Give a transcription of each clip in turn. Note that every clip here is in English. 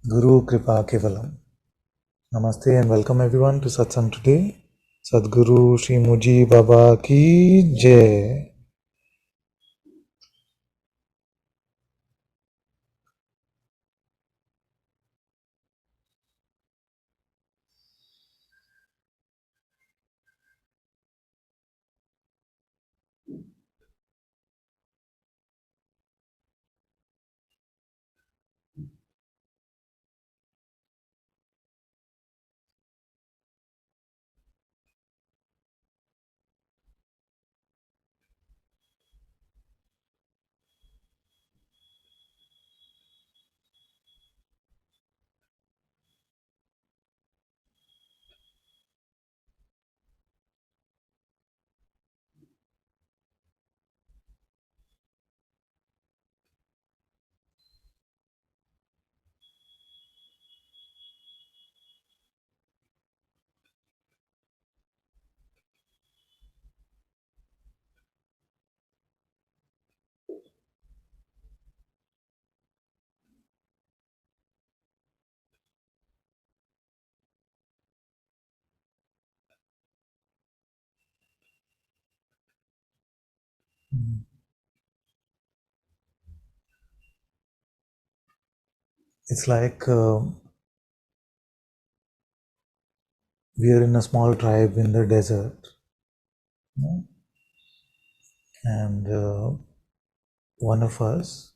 Guru Kripa Kevalam. Namaste and welcome everyone to Satsang today. Sadguru Shri Muji Baba Ki Jai. It's like we are in a small tribe in the desert, and one of us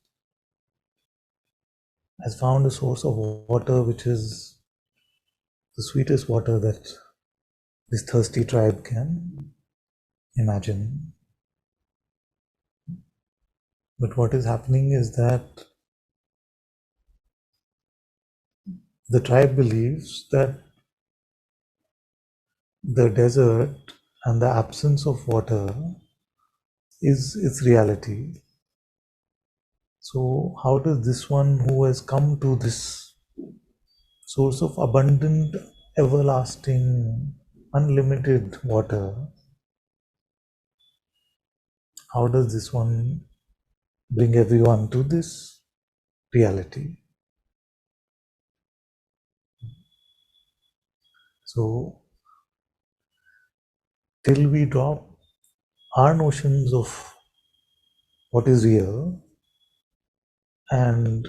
has found a source of water which is the sweetest water that this thirsty tribe can imagine. But what is happening is that the tribe believes that the desert and the absence of water is its reality. So, how does this one who has come to this source of abundant, everlasting, unlimited water, how does this one bring everyone to this reality? So, till we drop our notions of what is real, and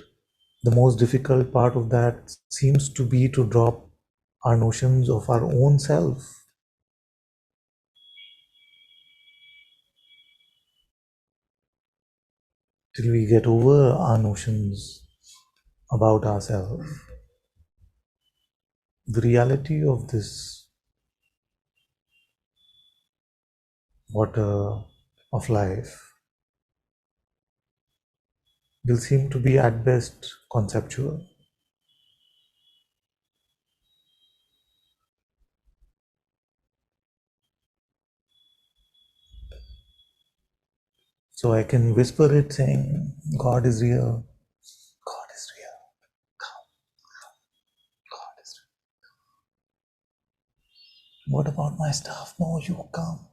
the most difficult part of that seems to be to drop our notions of our own self. Till we get over our notions about ourselves, the reality of this water of life will seem to be at best conceptual. So I can whisper it saying, God is real, God is real, come, God is real. What about my stuff? No, you come.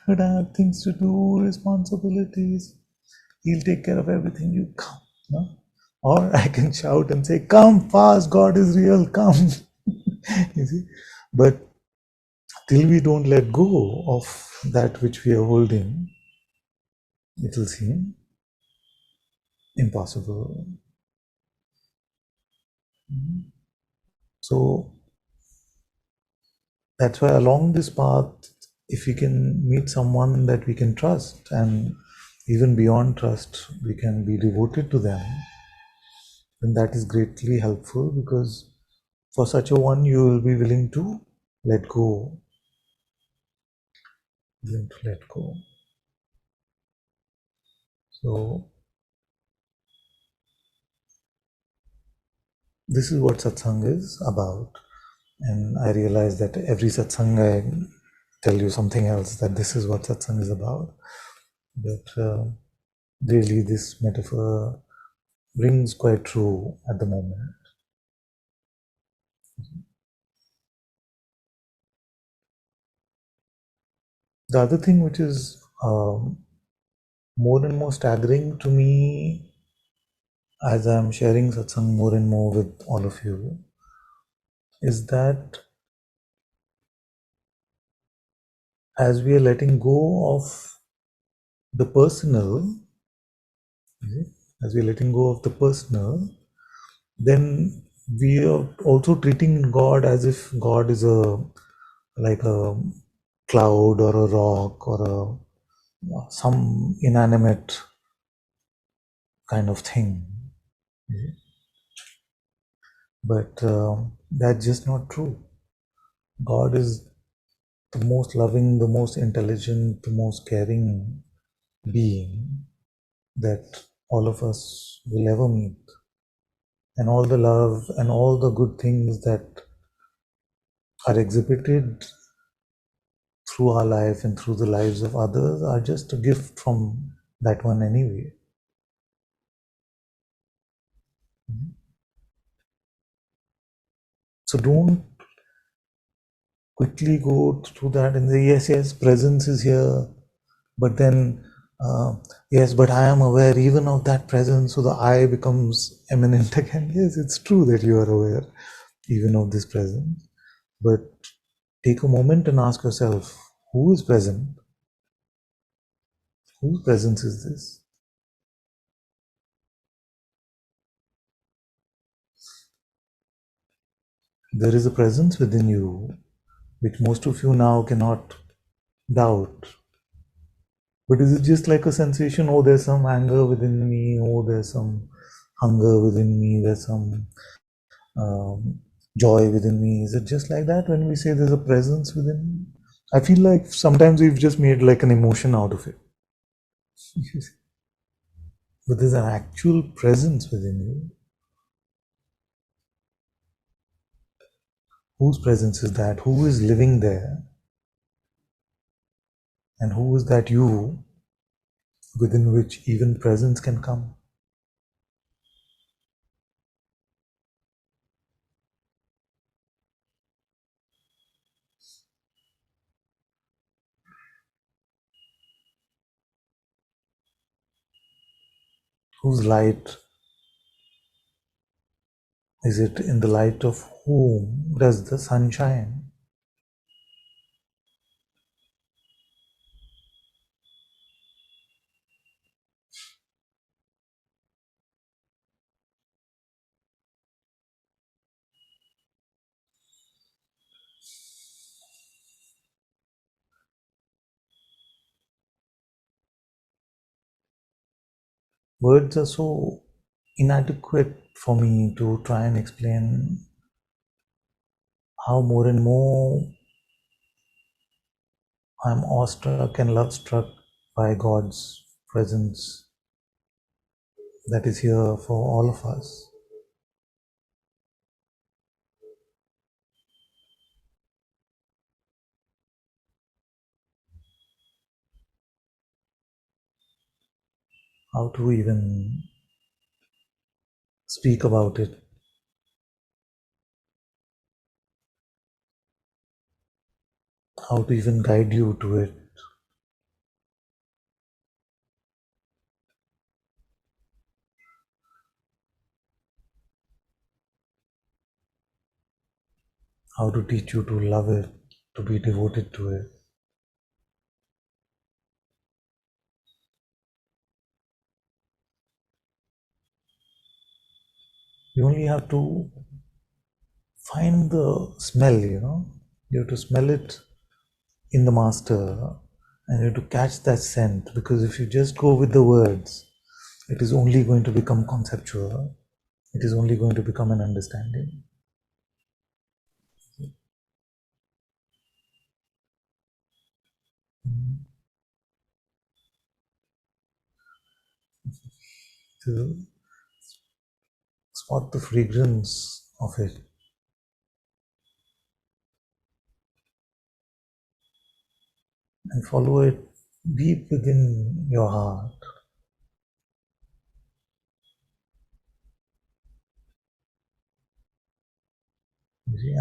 But I have things to do, responsibilities. He'll take care of everything, you come. No? Or I can shout and say, come fast, God is real, come. You see? But till we don't let go of that which we are holding, it will seem impossible. So that's why along this path, if we can meet someone that we can trust, and even beyond trust, we can be devoted to them, then that is greatly helpful, because for such a one, you will be willing to let go. Willing to let go. So this is what satsang is about. And I realize that every satsang I tell you something else, that this is what satsang is about. But really this metaphor rings quite true at the moment. The other thing which is more and more staggering to me as I'm sharing satsang more and more with all of you, is that as we are letting go of the personal, as we are letting go of the personal, then we are also treating God as if God is a like a cloud or a rock or some inanimate kind of thing. But that's just not true. God is the most loving, the most intelligent, the most caring being that all of us will ever meet. And all the love and all the good things that are exhibited through our life and through the lives of others are just a gift from that one anyway. So don't quickly go through that and say, yes, yes, presence is here, but then, yes, but I am aware even of that presence, so the I becomes eminent again. Yes, it's true that you are aware even of this presence, but take a moment and ask yourself, who is present? Whose presence is this? There is a presence within you which most of you now cannot doubt. But is it just like a sensation? Oh, there's some anger within me. Oh, there's some hunger within me. There's some joy within me. Is it just like that when we say there's a presence within me? I feel like sometimes we've just made like an emotion out of it. But there's an actual presence within you. Whose presence is that? Who is living there? And who is that you within which even presence can come? Whose light is it? In the light of whom does the sun shine? Words are so inadequate for me to try and explain how more and more I'm awestruck and love struck by God's presence that is here for all of us. How to even speak about it, how to even guide you to it, how to teach you to love it, to be devoted to it. You only have to find the smell, You have to smell it in the master and you have to catch that scent, because if you just go with the words, it is only going to become conceptual. It is only going to become an understanding. To spot the fragrance of it and follow it deep within your heart.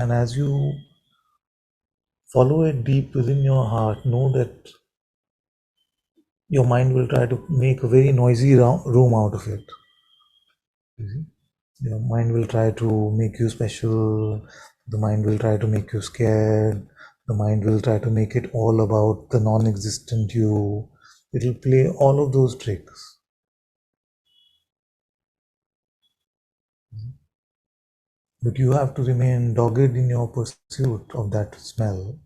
And as you follow it deep within your heart, know that your mind will try to make a very noisy room out of it. You see? Your mind will try to make you special. The mind will try to make you scared. The mind will try to make it all about the non-existent you. It will play all of those tricks. But you have to remain dogged in your pursuit of that smell,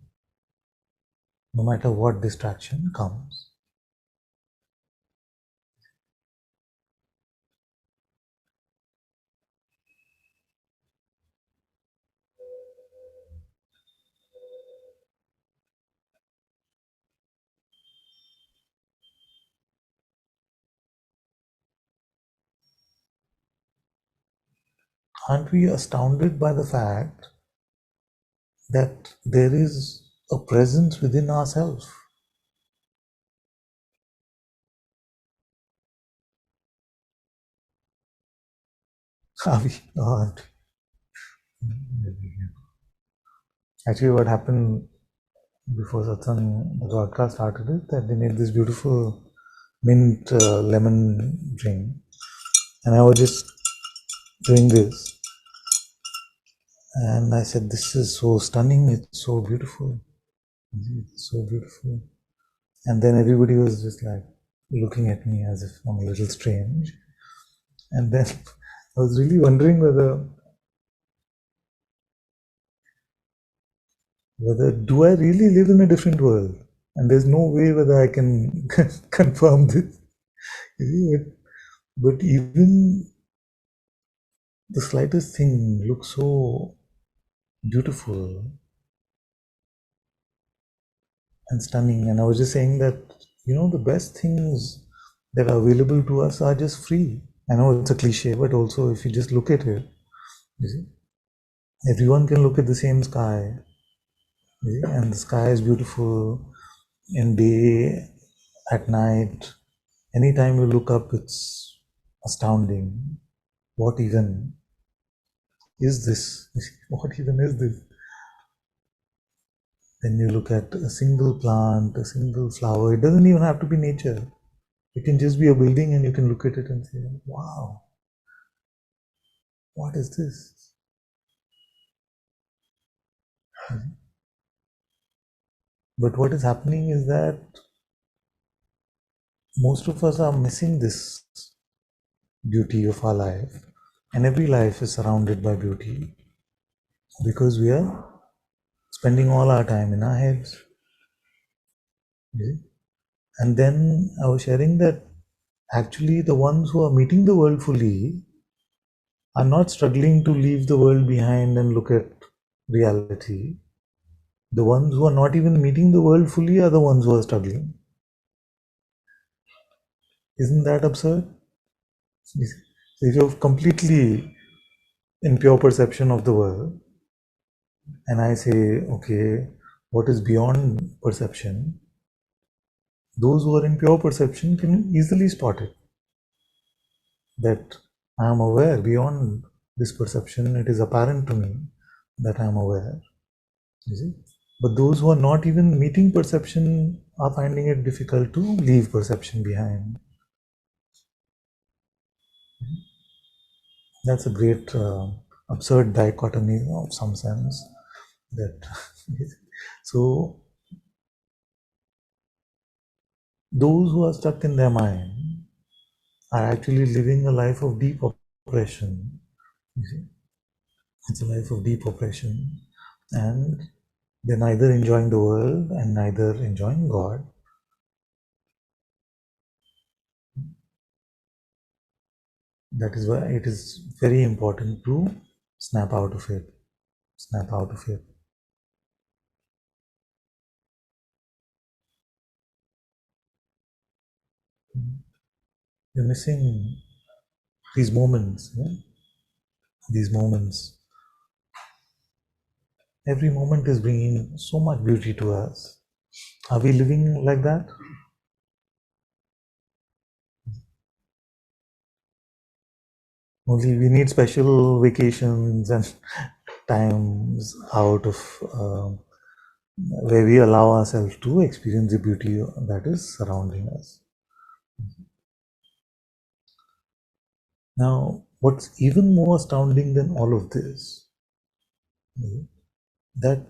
no matter what distraction comes. Aren't we astounded by the fact that there is a presence within ourselves? Are we? Aren't we? Actually, what happened before Satsang, the broadcast started it, that they made this beautiful mint lemon drink. And I was just doing this. And I said, this is so stunning, it's so beautiful. It's so beautiful. And then everybody was just like looking at me as if I'm a little strange. And then I was really wondering whether do I really live in a different world? And there's no way whether I can confirm this. But even the slightest thing looks so beautiful and stunning. And I was just saying that, the best things that are available to us are just free. I know it's a cliche, but also if you just look at it, you see, everyone can look at the same sky, you see, and the sky is beautiful in day, at night. Anytime you look up, it's astounding. What even is this? What even is this? Then you look at a single plant, a single flower. It doesn't even have to be nature. It can just be a building and you can look at it and say, wow, what is this? But what is happening is that most of us are missing this beauty of our life. And every life is surrounded by beauty because we are spending all our time in our heads. And then I was sharing that actually the ones who are meeting the world fully are not struggling to leave the world behind and look at reality. The ones who are not even meeting the world fully are the ones who are struggling. Isn't that absurd? So if you're completely in pure perception of the world, and I say, okay, what is beyond perception? Those who are in pure perception can easily spot it. That I am aware beyond this perception, it is apparent to me that I am aware. You see? But those who are not even meeting perception are finding it difficult to leave perception behind. That's a great absurd dichotomy of some sense. That so those who are stuck in their mind are actually living a life of deep oppression. You see? It's a life of deep oppression, and they're neither enjoying the world and neither enjoying God. That is why it is very important to snap out of it. Snap out of it. You're missing these moments. Yeah? These moments. Every moment is bringing so much beauty to us. Are we living like that? Only we need special vacations and times out of where we allow ourselves to experience the beauty that is surrounding us. Now, What's even more astounding than all of this is that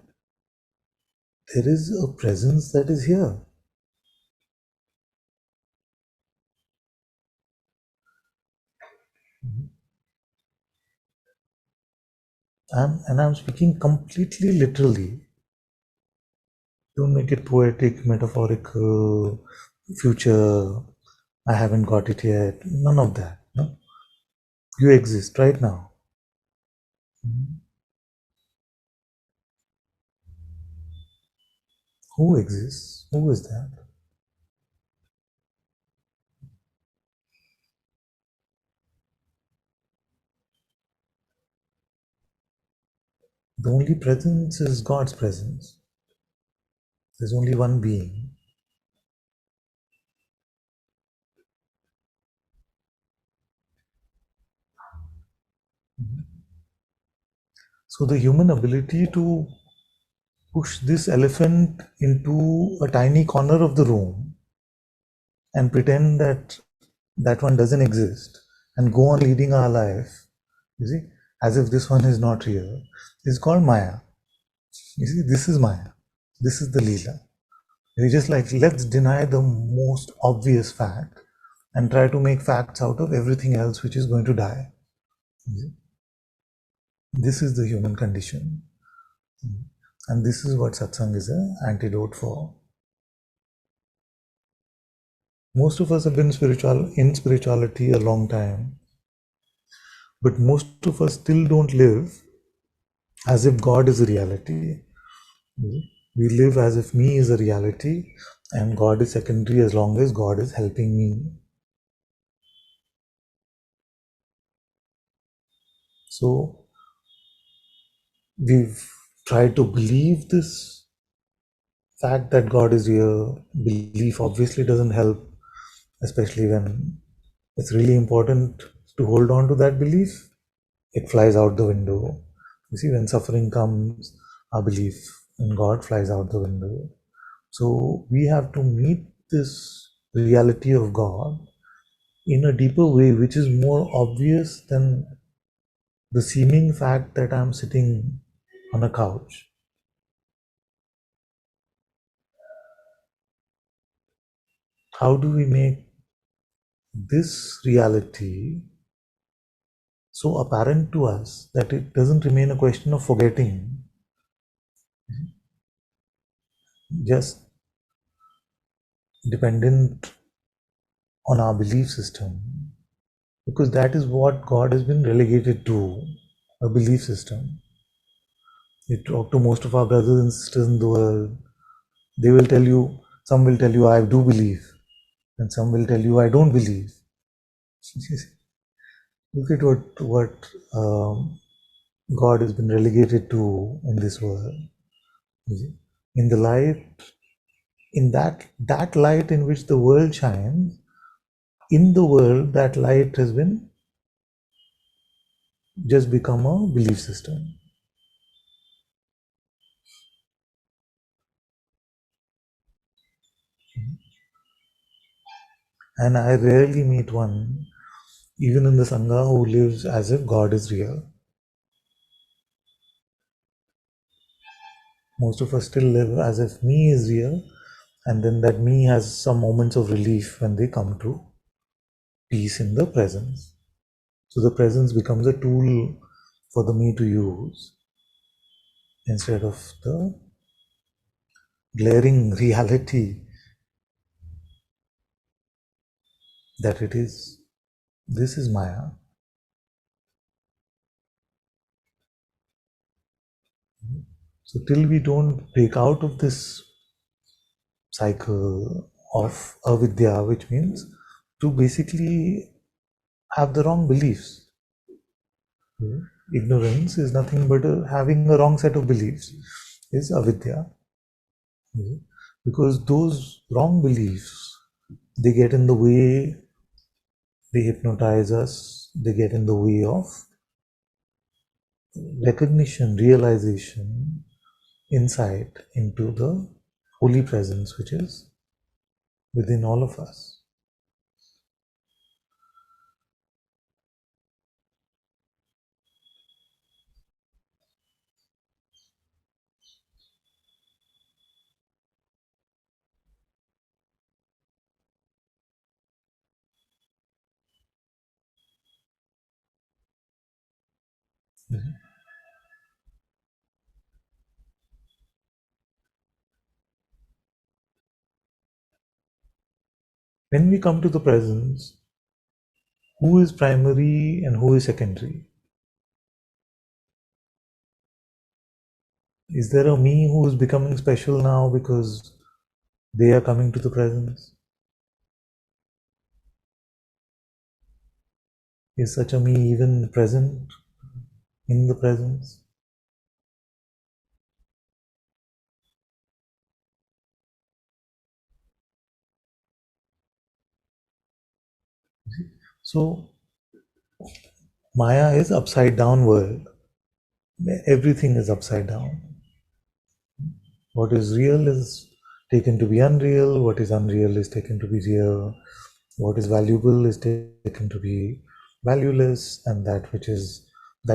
there is a presence that is here. I'm speaking completely literally. Don't make it poetic, metaphorical, future. I haven't got it yet. None of that. No? You exist right now. Who exists? Who is that? The only presence is God's presence. There's only one being. So the human ability to push this elephant into a tiny corner of the room and pretend that that one doesn't exist and go on leading our life, you see, as if this one is not real, is called Maya. You see, this is Maya. This is the Leela. It's just like, let's deny the most obvious fact and try to make facts out of everything else which is going to die. This is the human condition. And this is what satsang is an antidote for. Most of us have been in spirituality a long time, but most of us still don't live as if God is a reality. We live as if me is a reality and God is secondary as long as God is helping me. So we've tried to believe this fact that God is real. Belief obviously doesn't help, especially when it's really important to hold on to that belief. It flies out the window. You see, when suffering comes, our belief in God flies out the window. So we have to meet this reality of God in a deeper way, which is more obvious than the seeming fact that I'm sitting on a couch. How do we make this reality so apparent to us that it doesn't remain a question of forgetting, just dependent on our belief system? Because that is what God has been relegated to, a belief system. You talk to most of our brothers and sisters in the world, they will tell you, some will tell you, I do believe, and some will tell you, I don't believe. Look at what God has been relegated to in this world. In the light, in that light in which the world shines, in the world, that light has been just become a belief system. And I rarely meet one, even in the Sangha, who lives as if God is real. Most of us still live as if me is real, and then that me has some moments of relief when they come to peace in the presence. So the presence becomes a tool for the me to use instead of the glaring reality that it is. This is Maya. So till we don't break out of this cycle of avidya, which means to basically have the wrong beliefs. Ignorance is nothing but having a wrong set of beliefs, is avidya. Because those wrong beliefs, they get in the way, they hypnotize us, they get in the way of recognition, realization, insight into the holy presence which is within all of us. When we come to the presence, who is primary and who is secondary? Is there a me who is becoming special now because they are coming to the presence? Is such a me even present in the presence? So Maya is upside down world. Everything is upside down. What is real is taken to be unreal. What is unreal is taken to be real. What is valuable is taken to be valueless, and that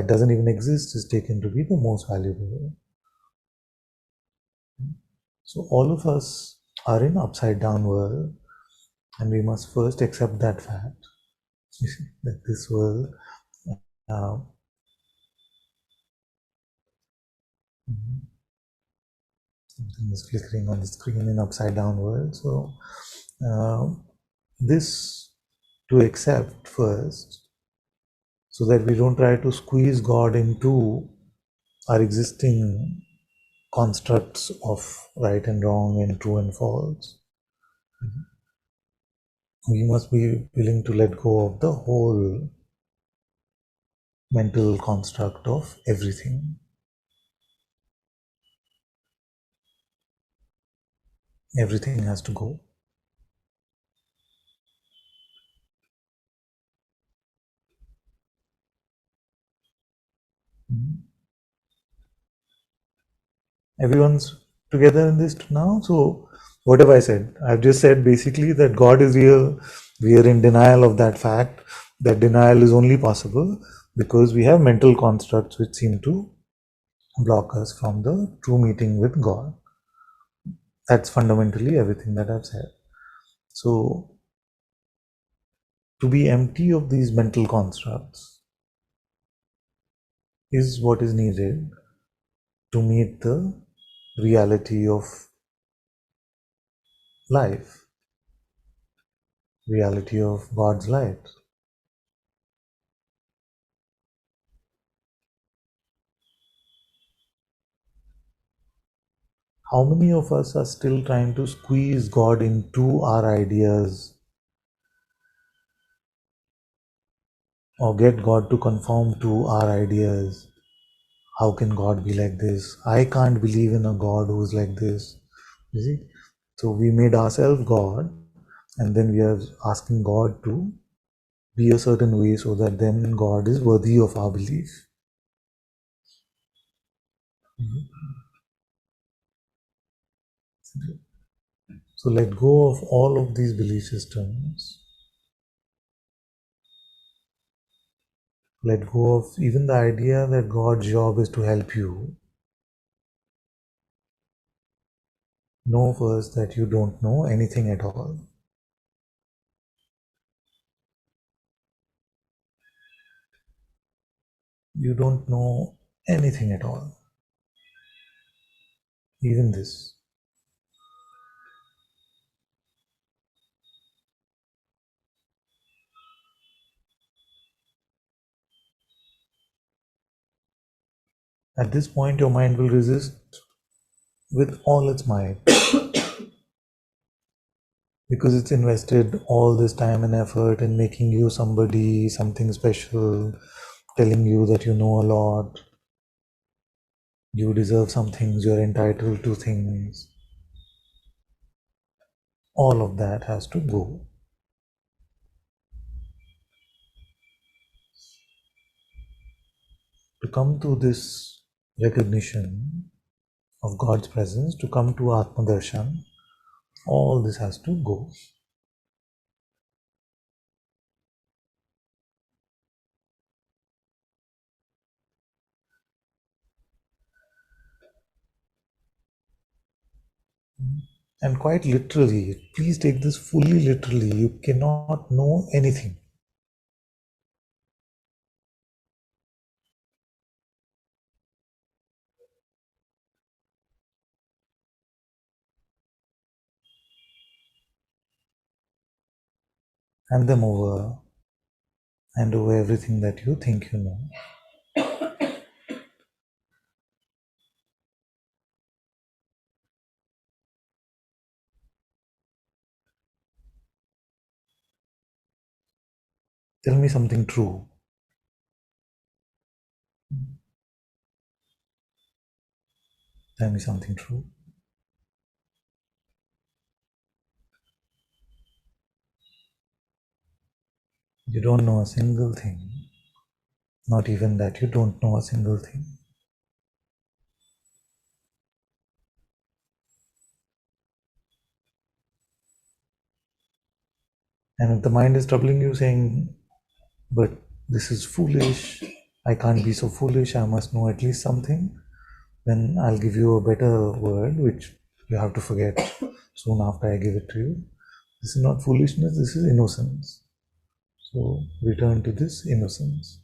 doesn't even exist is taken to be the most valuable. So all of us are in upside down world, and we must first accept that fact. You see, that this world uh, something is flickering on the screen in upside down world. So uh, this to accept first, so that we don't try to squeeze God into our existing constructs of right and wrong and true and false. We must be willing to let go of the whole mental construct of everything. Everything has to go. Everyone's together in this now. So, what have I said? I've just said basically that God is real. We are in denial of that fact. That denial is only possible because we have mental constructs which seem to block us from the true meeting with God. That's fundamentally everything that I've said. So, to be empty of these mental constructs is what is needed to meet the reality of life, reality of God's light. How many of us are still trying to squeeze God into our ideas or get God to conform to our ideas? How can God be like this? I can't believe in a God who's like this. You see? So we made ourselves God, and then we are asking God to be a certain way so that then God is worthy of our belief. So let go of all of these belief systems. Let go of even the idea that God's job is to help you. Know first that you don't know anything at all. You don't know anything at all. Even this. At this point, your mind will resist with all its might because it's invested all this time and effort in making you somebody, something special, telling you that you know a lot, you deserve some things, you're entitled to things. All of that has to go. To come to this recognition of God's presence, to come to Atma Darshan, all this has to go. And quite literally, please take this fully literally, you cannot know anything. Hand them over. Hand over everything that you think you know. Tell me something true. Tell me something true. You don't know a single thing. Not even that you don't know a single thing. And if the mind is troubling you saying, but this is foolish, I can't be so foolish, I must know at least something, then I'll give you a better word which you have to forget soon after I give it to you. This is not foolishness, this is innocence. So return to this innocence.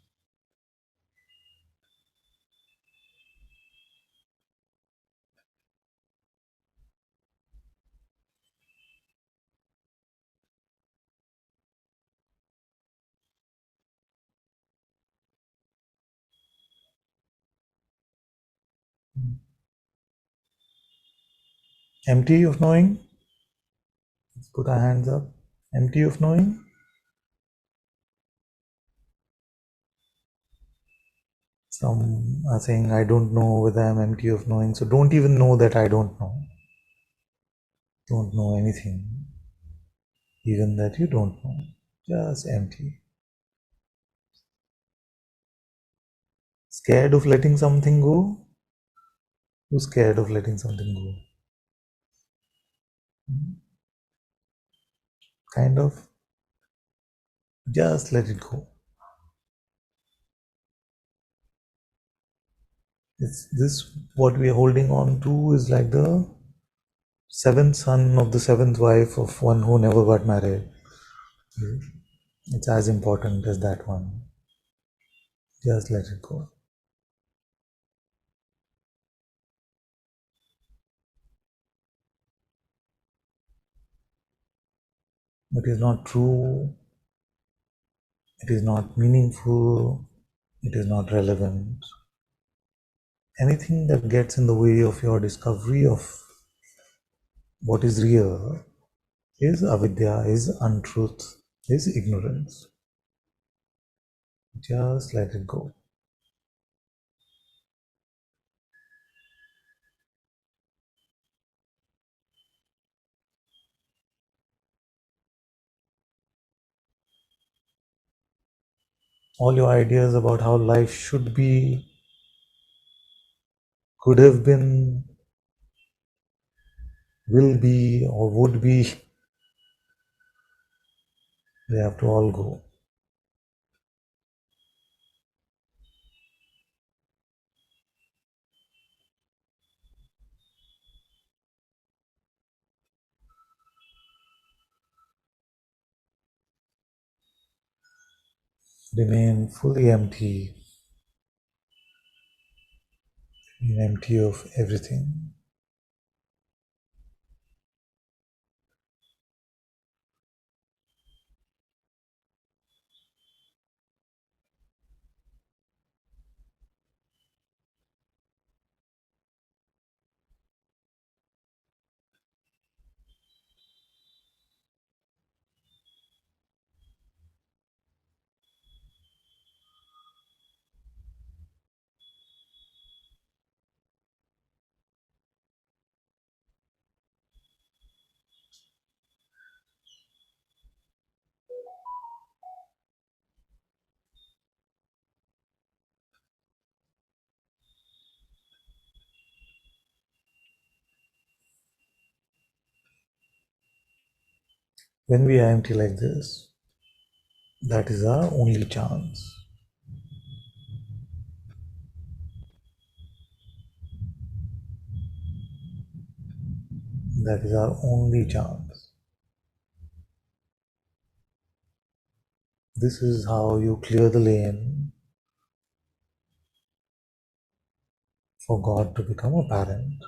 Empty of knowing? Let's put our hands up. Empty of knowing? Some are saying, I don't know whether I'm empty of knowing. So don't even know that I don't know. Don't know anything. Even that you don't know. Just empty. Scared of letting something go? Who's scared of letting something go? Kind of. Just let it go. It's this what we are holding on to is like the seventh son of the seventh wife of one who never got married. It's as important as that one. Just let it go. It is not true. It is not meaningful. It is not relevant. Anything that gets in the way of your discovery of what is real is avidya, is untruth, is ignorance. Just let it go. All your ideas about how life should be, could have been, will be, or would be, they have to all go. Remain fully empty, empty of everything. When we are empty like this, that is our only chance. That is our only chance. This is how you clear the lane for God to become apparent.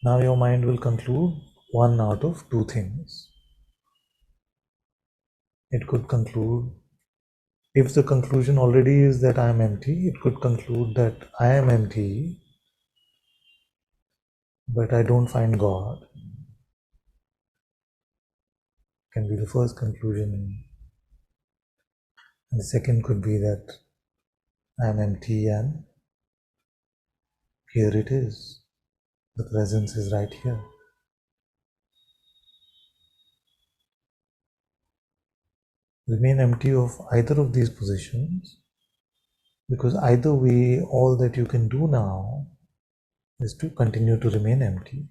Now your mind will conclude one out of two things. It could conclude, if the conclusion already is that I am empty, it could conclude that I am empty, but I don't find God. Can be the first conclusion. And the second could be that I am empty and here it is. The presence is right here. Remain empty of either of these positions, because either way, all that you can do now is to continue to remain empty.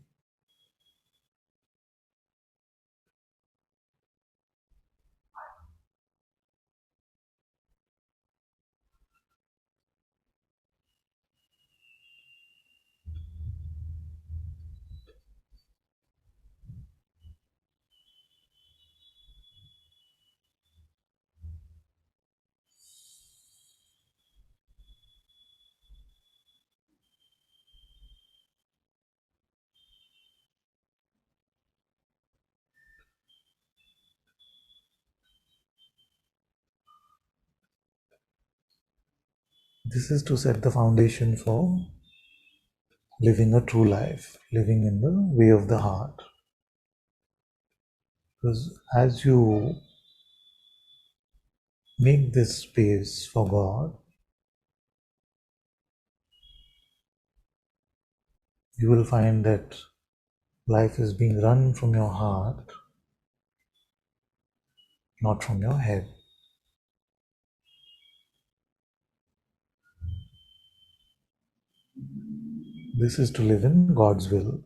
This is to set the foundation for living a true life, living in the way of the heart. Because as you make this space for God, you will find that life is being run from your heart, not from your head. This is to live in God's will.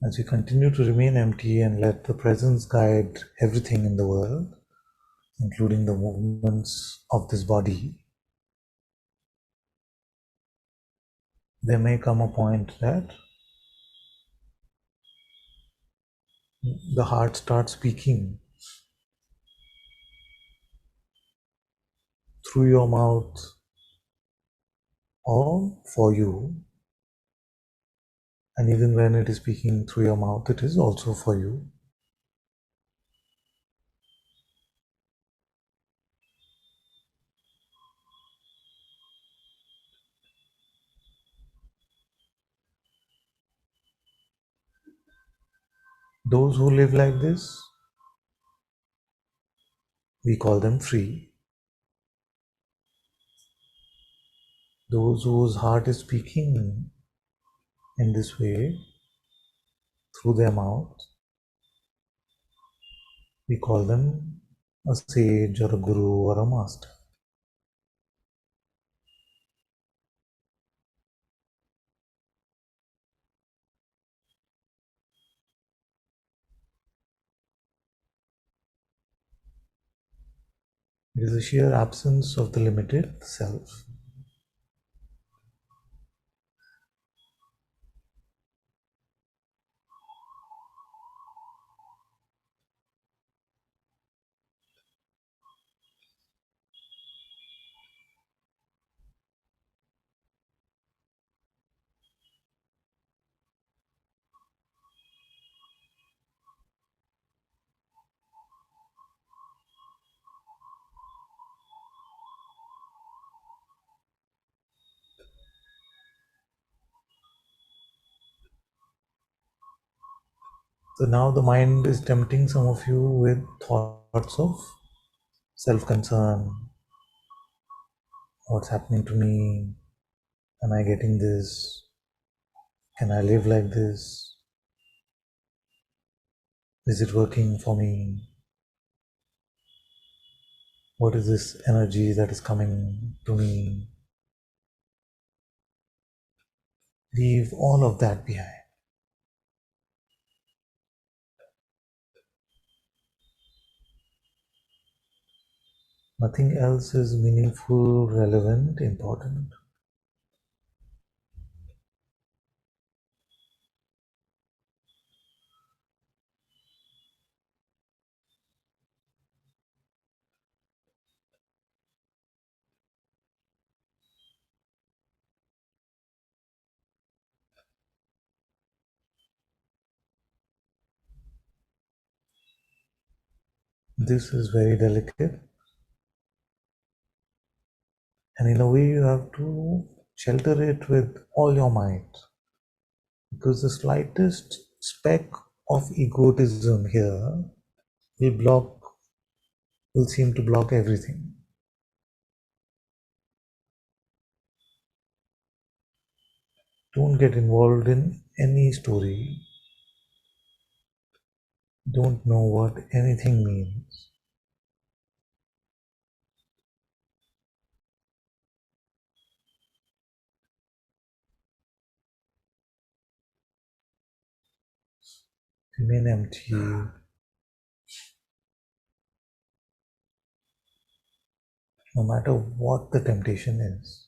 As you continue to remain empty and let the presence guide everything in the world, including the movements of this body, there may come a point that the heart starts speaking through your mouth or for you. And even when it is speaking through your mouth, it is also for you. Those who live like this, we call them free. Those whose heart is speaking in this way through their mouth, we call them a sage or a guru or a master. It is the sheer absence of the limited self. So now the mind is tempting some of you with thoughts of self-concern. What's happening to me? Am I getting this? Can I live like this? Is it working for me? What is this energy that is coming to me? Leave all of that behind. Nothing else is meaningful, relevant, important. This is very delicate, and in a way you have to shelter it with all your might, because the slightest speck of egotism here will seem to block everything. Don't get involved in any story. Don't know what anything means. Remain empty, no matter what the temptation is.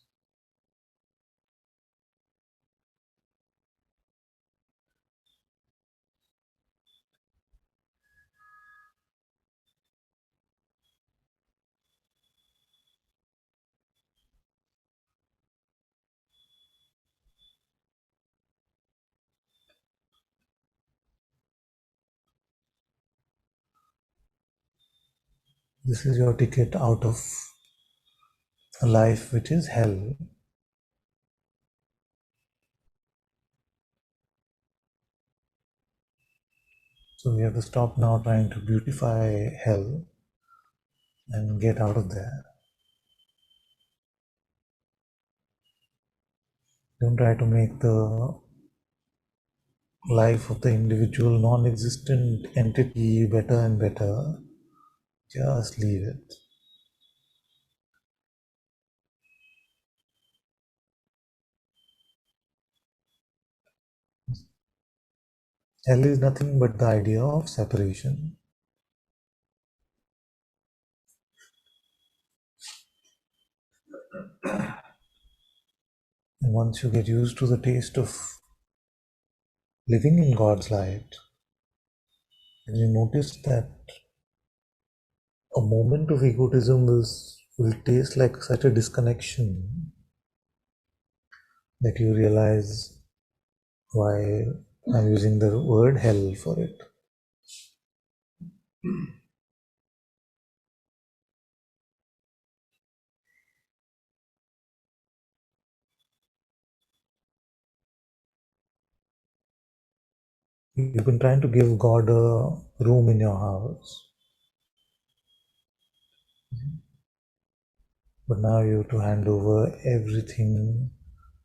This is your ticket out of a life which is hell. So we have to stop now trying to beautify hell and get out of there. Don't try to make the life of the individual non-existent entity better and better. Just leave it. Hell is nothing but the idea of separation. And once you get used to the taste of living in God's light, and you notice that a moment of egotism will taste like such a disconnection, that you realize why I'm using the word hell for it. You've been trying to give God a room in your house, but now you have to hand over everything,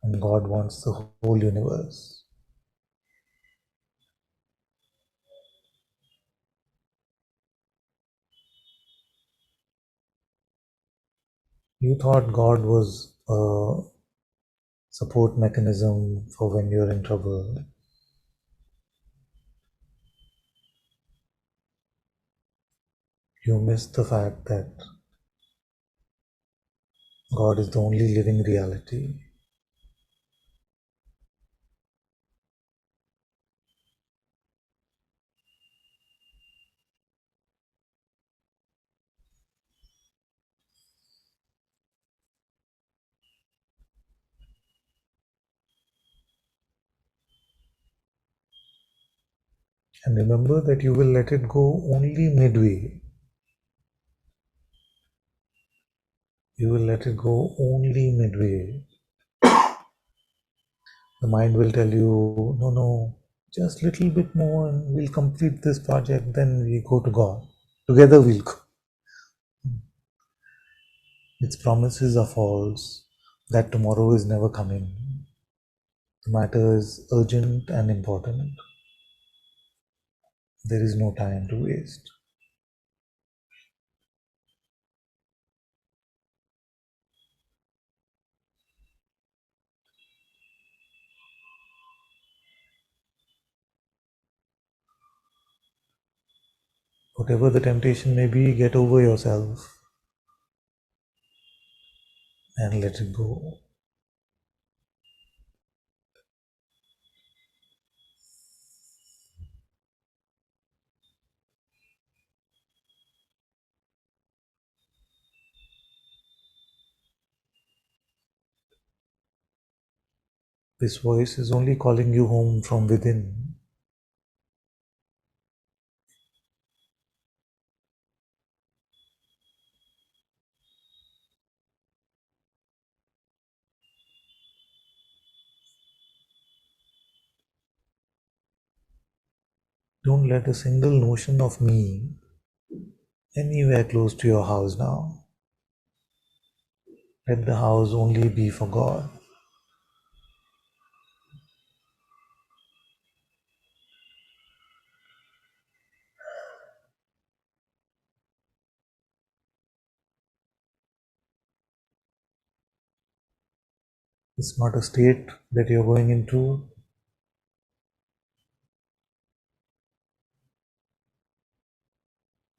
and God wants the whole universe. You thought God was a support mechanism for when you're in trouble. You missed the fact that God is the only living reality. And remember that you will let it go only midway. You will let it go only midway. The mind will tell you, no, just little bit more and we'll complete this project, then we go to God. Together we'll go. Its promises are false, that tomorrow is never coming. The matter is urgent and important. There is no time to waste. Whatever the temptation may be, get over yourself and let it go. This voice is only calling you home from within. Don't let a single notion of me anywhere close to your house now. Let the house only be for God. It's not a state that you're going into.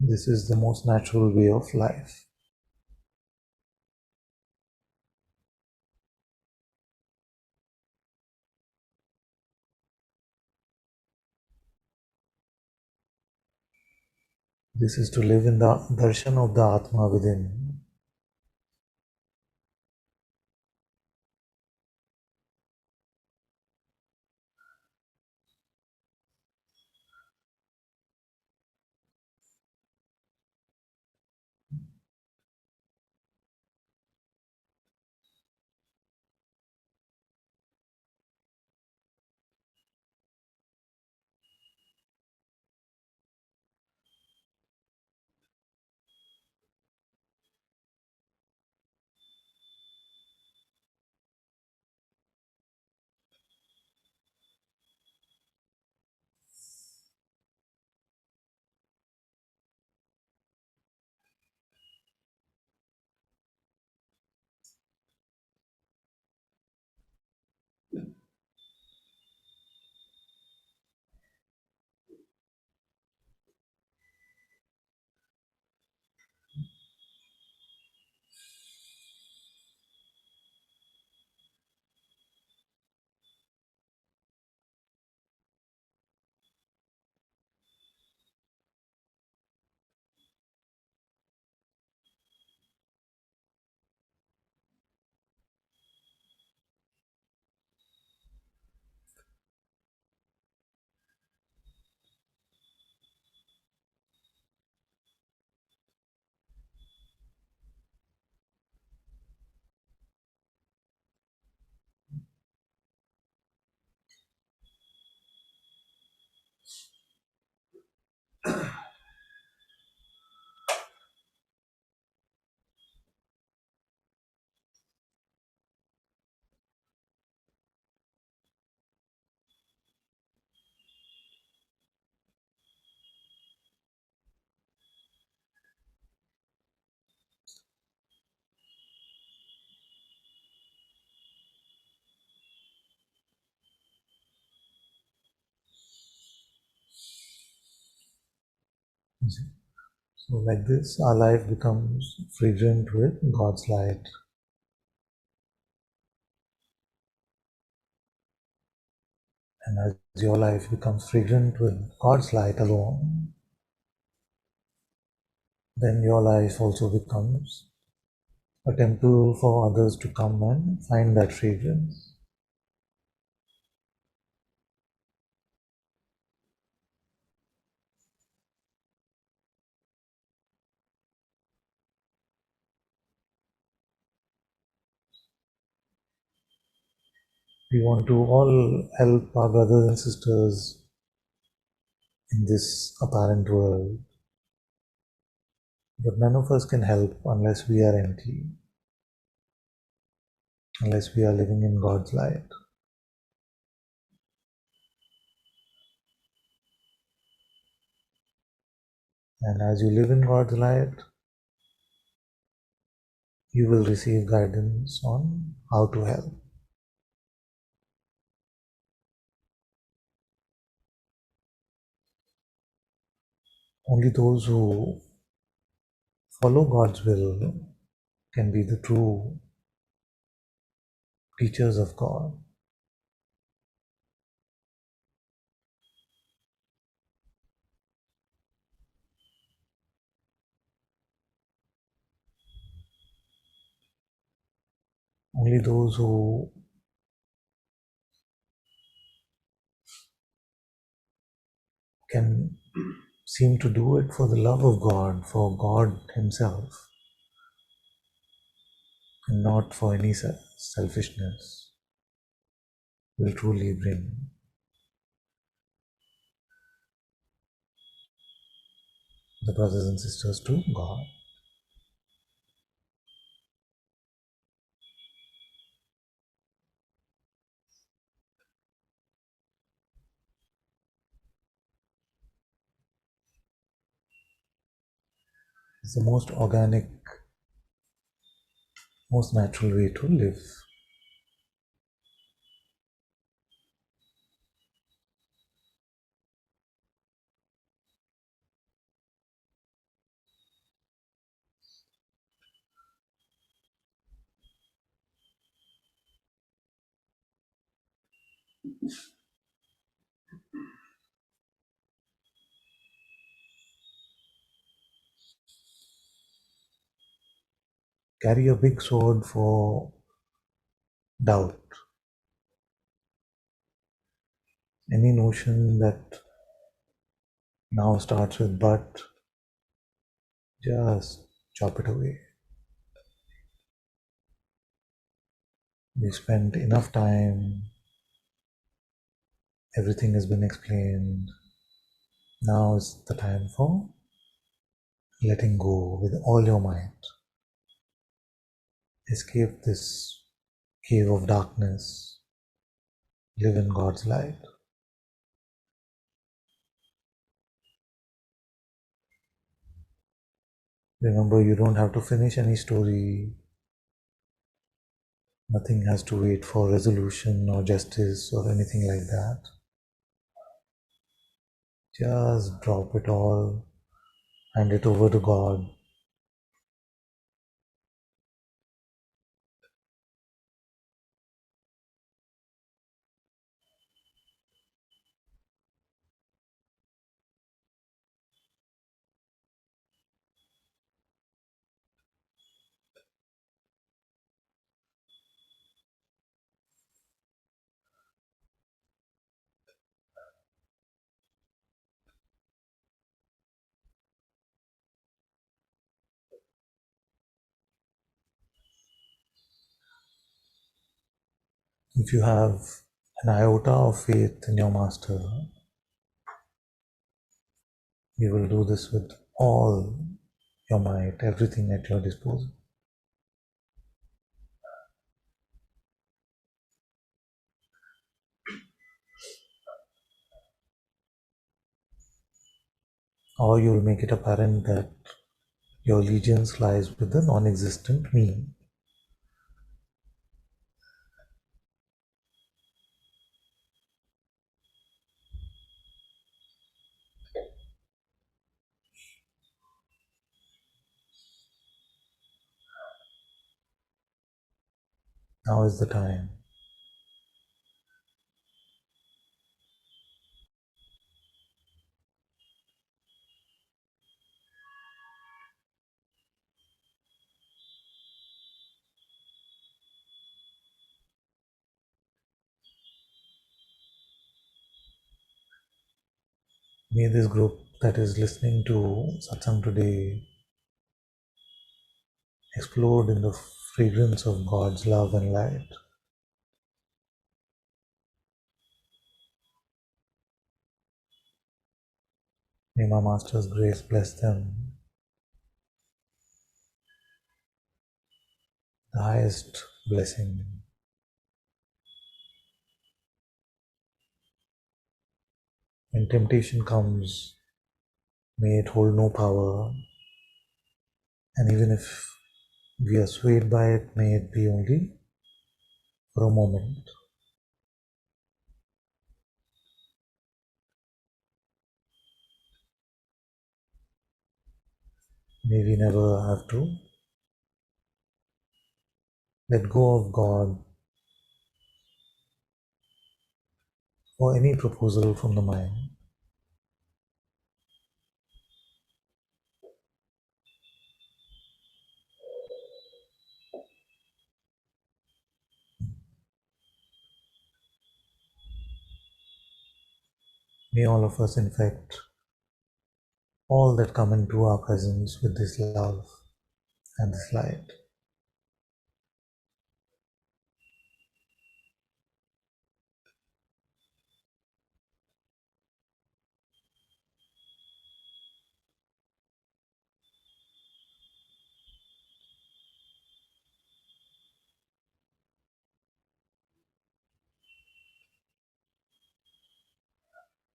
This is the most natural way of life. This is to live in the darshan of the Atma within. So, like this, our life becomes fragrant with God's light. And as your life becomes fragrant with God's light alone, then your life also becomes a temple for others to come and find that fragrance. We want to all help our brothers and sisters in this apparent world, but none of us can help unless we are empty, unless we are living in God's light. And as you live in God's light, you will receive guidance on how to help. Only those who follow God's will can be the true teachers of God. Only those who can seem to do it for the love of God, for God Himself, and not for any selfishness, will truly bring the brothers and sisters to God. It's the most organic, most natural way to live. Carry a big sword for doubt. Any notion that now starts with but, just chop it away. We spent enough time, everything has been explained. Now is the time for letting go with all your might. Escape this cave of darkness. Live in God's light. Remember, you don't have to finish any story. Nothing has to wait for resolution or justice or anything like that. Just drop it all, hand it over to God. If you have an iota of faith in your master, you will do this with all your might, everything at your disposal. Or you will make it apparent that your allegiance lies with the non-existent me. Now is the time. May this group that is listening to Satsang today explode in the fragrance of God's love and light. May my Master's grace bless them. The highest blessing. When temptation comes, May it hold no power, and even if we are swayed by it, may it be only for a moment. May we never have to let go of God or any proposal from the mind. May all of us infect all that come into our presence with this love and this light.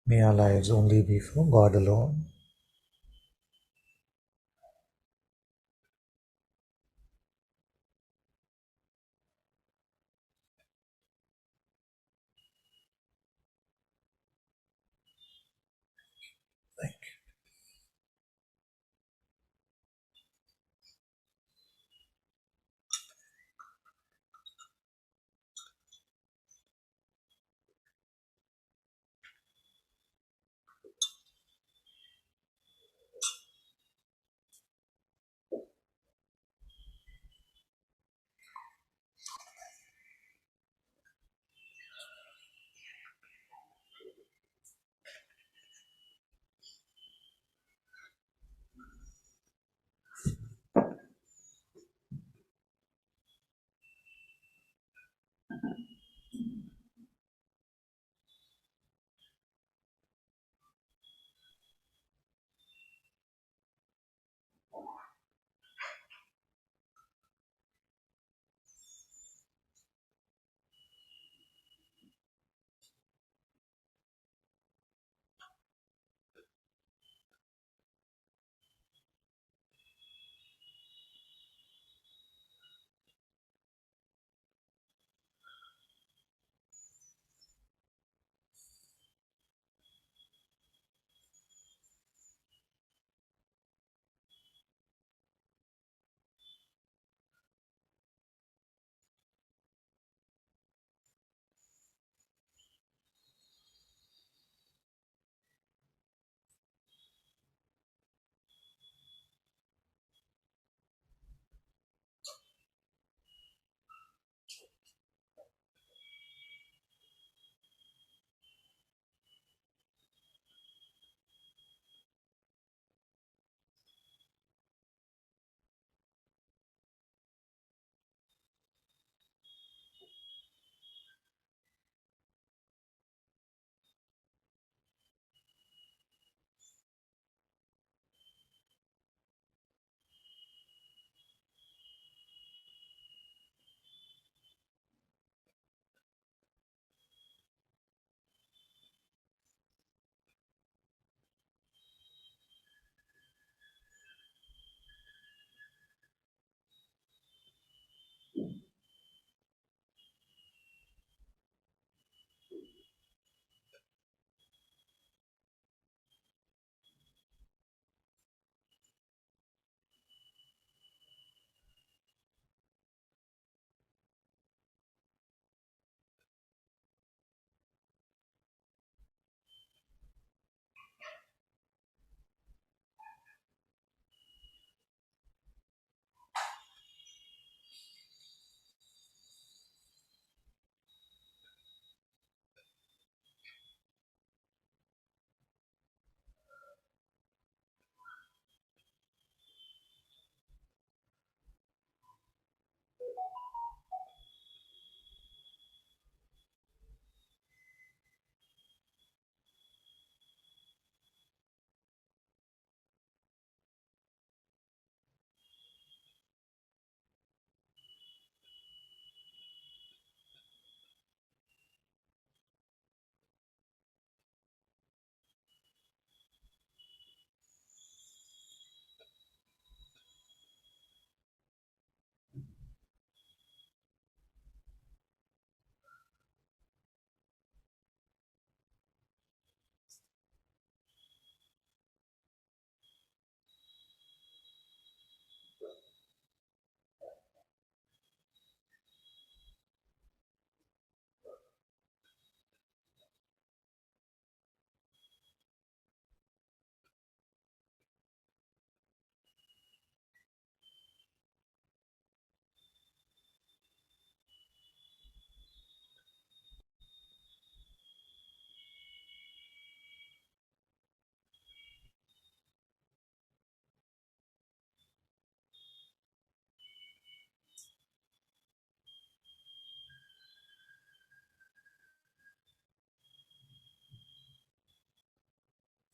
May our lives only be for God alone. Thank you.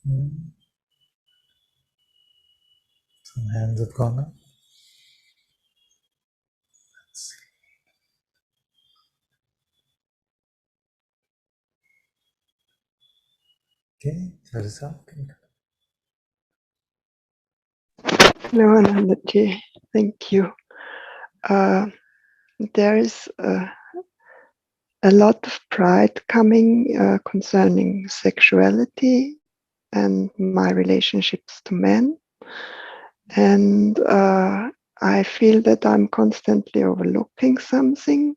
Some hands have gone up. Let's see. Okay, Clarissa. Hello, Ananda-ji. Thank you. There is a lot of pride coming concerning sexuality and my relationships to men. And I feel that I'm constantly overlooking something,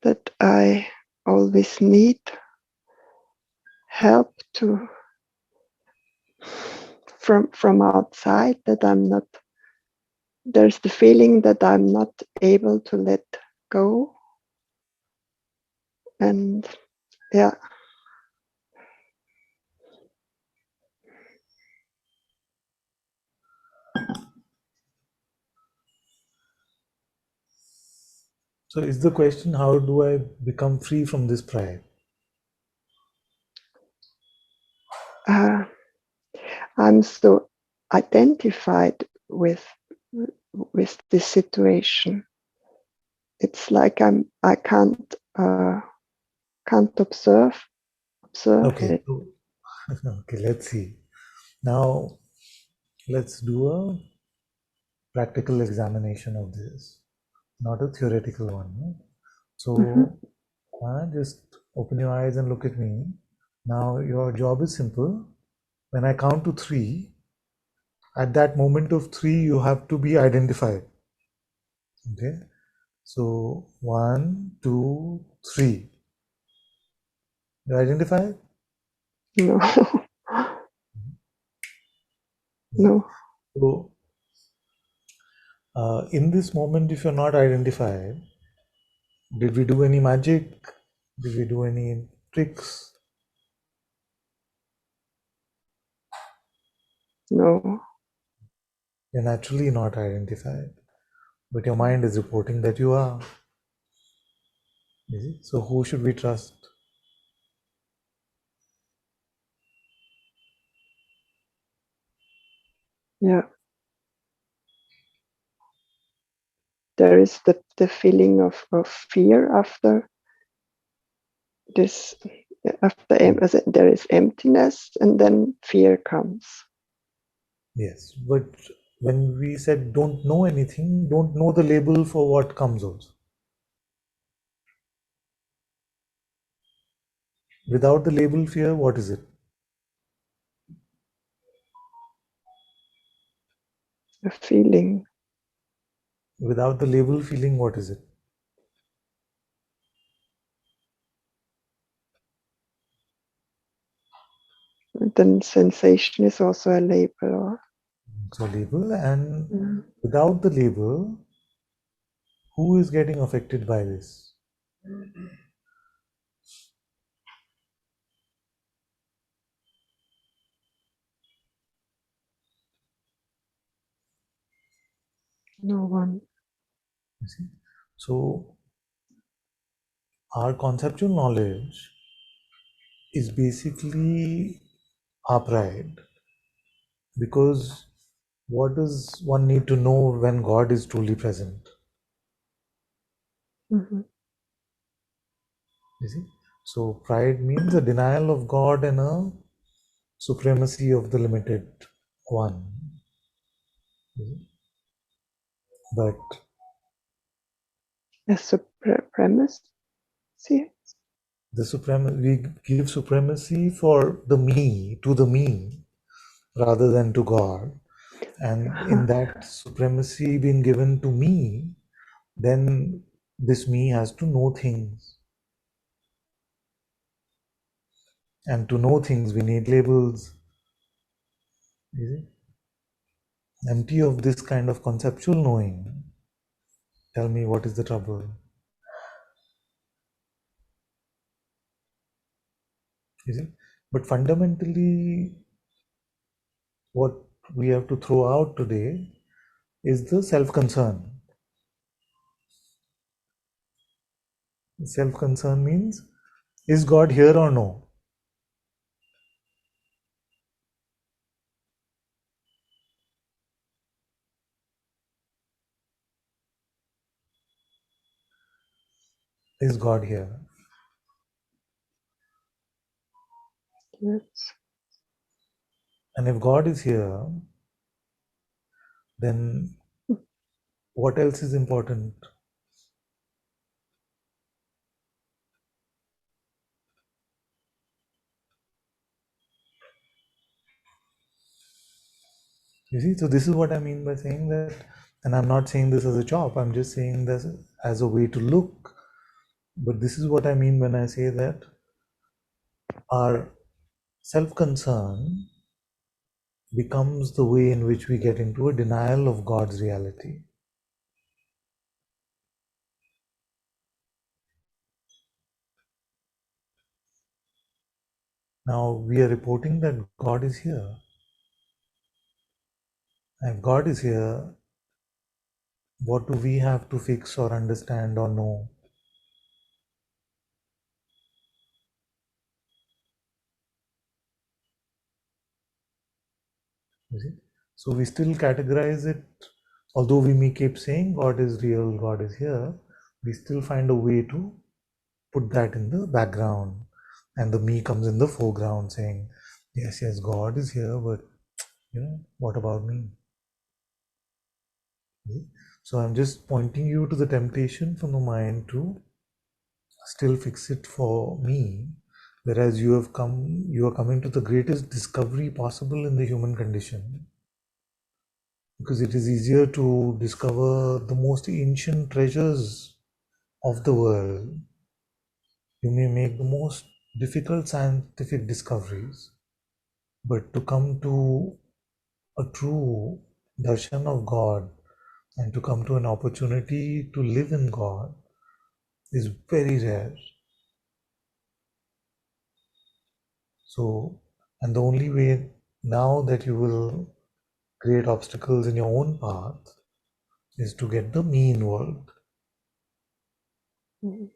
that I always need help to from outside, that I'm not, there's the feeling that I'm not able to let go. And yeah. So is the question, how do I become free from this pride? I'm so identified with this situation. It's like I can't observe Okay, it. so, okay, let's see. Now, let's do a practical examination of this, not a theoretical one. No? Mm-hmm. So, just open your eyes and look at me. Now, your job is simple. When I count to 3, at that moment of 3, you have to be identified. Okay, so 1, 2, 3. You identified? No, no, So, in this moment, if you're not identified, did we do any magic? Did we do any tricks? no. You're naturally not identified, but your mind is reporting that you are. Is it? So who should we trust? Yeah, there is the feeling of fear after this. There is emptiness, and then fear comes. Yes, but when we said don't know anything, don't know the label for what comes also. Without the label fear, what is it? A feeling. Without the label feeling, what is it? And then sensation is also a label. Or, So label, and without the label, who is getting affected by this? no one. You see? So our conceptual knowledge is basically our pride, because what does one need to know when God is truly present? Mm-hmm. You see? So pride means a denial of God and a supremacy of the limited one. You see? But A supremacy. we give supremacy for the me, to the me, rather than to God. And in that supremacy being given to me, then this me has to know things. And to know things, we need labels. You see? Empty of this kind of conceptual knowing, tell me what is the trouble? You see? But fundamentally, what we have to throw out today is the self-concern. Self-concern means, is God here or no? Is God here? Yes. And if God is here, then what else is important? You see, so this is what I mean by saying that, and I'm not saying this as a chop, I'm just saying this as a way to look. But this is what I mean when I say that our self-concern becomes the way in which we get into a denial of God's reality. Now we are reporting that God is here. And if God is here, what do we have to fix or understand or know? You see? So we still categorize it, although we may keep saying God is real, God is here, we still find a way to put that in the background. And the me comes in the foreground saying, yes, yes, God is here, but what about me? So I'm just pointing you to the temptation from the mind to still fix it for me, whereas you are coming to the greatest discovery possible in the human condition, because it is easier to discover the most ancient treasures of the world. You may make the most difficult scientific discoveries, but to come to a true darshan of God and to come to an opportunity to live in God is very rare. So, and the only way now that you will create obstacles in your own path is to get the me involved. Mm.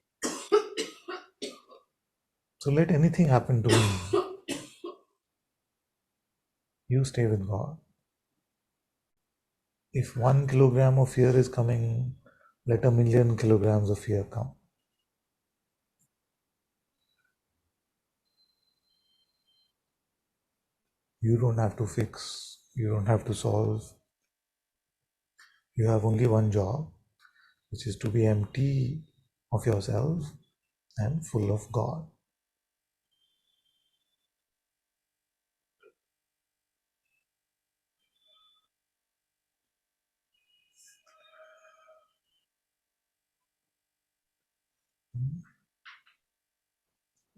So let anything happen to me, you stay with God. If 1 kilogram of fear is coming, let 1,000,000 kilograms of fear come. You don't have to fix, you don't have to solve. You have only one job, which is to be empty of yourself and full of God.